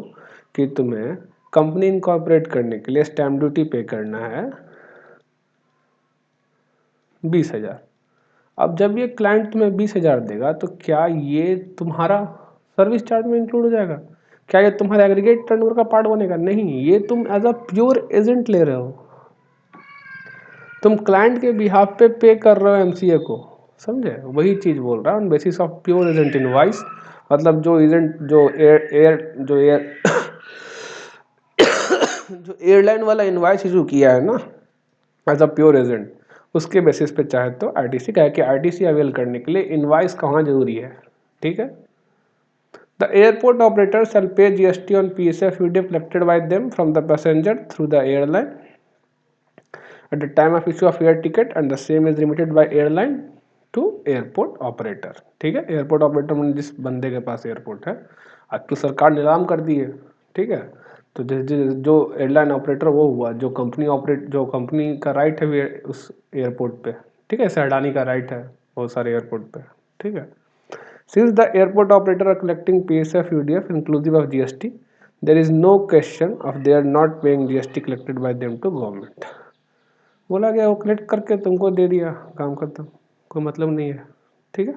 कि तुम्हें कंपनी इनकॉर्पोरेट करने के लिए स्टैम्प ड्यूटी पे करना है 20,000। अब जब ये क्लाइंट तुम्हें 20,000 देगा तो क्या ये तुम्हारा सर्विस चार्ज में इंक्लूड हो जाएगा, क्या ये तुम्हारे एग्रीगेट टर्नओवर का पार्ट बनेगा, नहीं, ये तुम एज अ प्योर एजेंट ले रहे हो, तुम क्लाइंट के बिहाफ पे कर रहे हो एमसीए को, समझे, वही चीज बोल रहा है, on basis of pure agent invoice, मतलब जो एजेंट जो जो एयरलाइन वाला इनवॉइस इशू किया है ना एज अ प्योर एजेंट, उसके बेसिस पे चाहे तो आईटीसी का है कि आईटीसी अवेल करने के लिए इनवॉइस कहाँ जरूरी है, ठीक है। The airport operator shall pay GST on PSF UDF collected by them from the passenger through the airline at the time of issue of air ticket and the same is remitted by airline to airport operator. ठीक है, airport operator मतलब जिस बंदे के पास airport है, आज तो सरकार नीलाम कर दी है। ठीक है, तो जो एयरलाइन ऑपरेटर वो हुआ, जो कंपनी का राइट है उस एयरपोर्ट पे। ठीक है, ऐसे अडानी का राइट है बहुत सारे एयरपोर्ट पे। ठीक है, since the airport operator are collecting PSF UDF inclusive of GST, there is no question of they are not paying GST collected by them to government. बोला गया वो कलेक्ट करके तुमको दे दिया, काम खत्म, कोई मतलब नहीं है। ठीक है,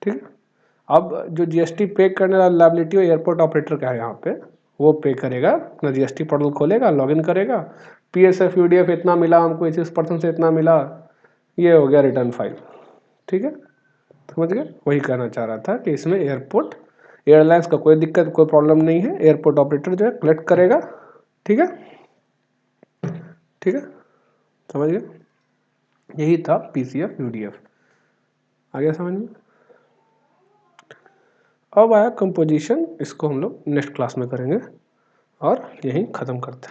ठीक है। अब जो GST पे करने वाला लायबिलिटी है एयरपोर्ट ऑपरेटर का है, यहाँ पे वो पे करेगा, अपना GST पोर्टल खोलेगा, लॉगिन करेगा, PSF UDF इतना मिला हमको, इस पर्सन से इतना मिला, ये हो गया रिटर्न फाइल। ठीक है, समझ गए? वही कहना चाह रहा था कि इसमें एयरलाइंस का कोई दिक्कत, कोई प्रॉब्लम नहीं है, एयरपोर्ट ऑपरेटर जो है कलेक्ट करेगा। ठीक है, ठीक है, समझ गए? यही था PCF UDF। आ गया समझ में? अब आया कंपोजिशन, इसको हम लोग नेक्स्ट क्लास में करेंगे और यहीं ख़त्म करते हैं।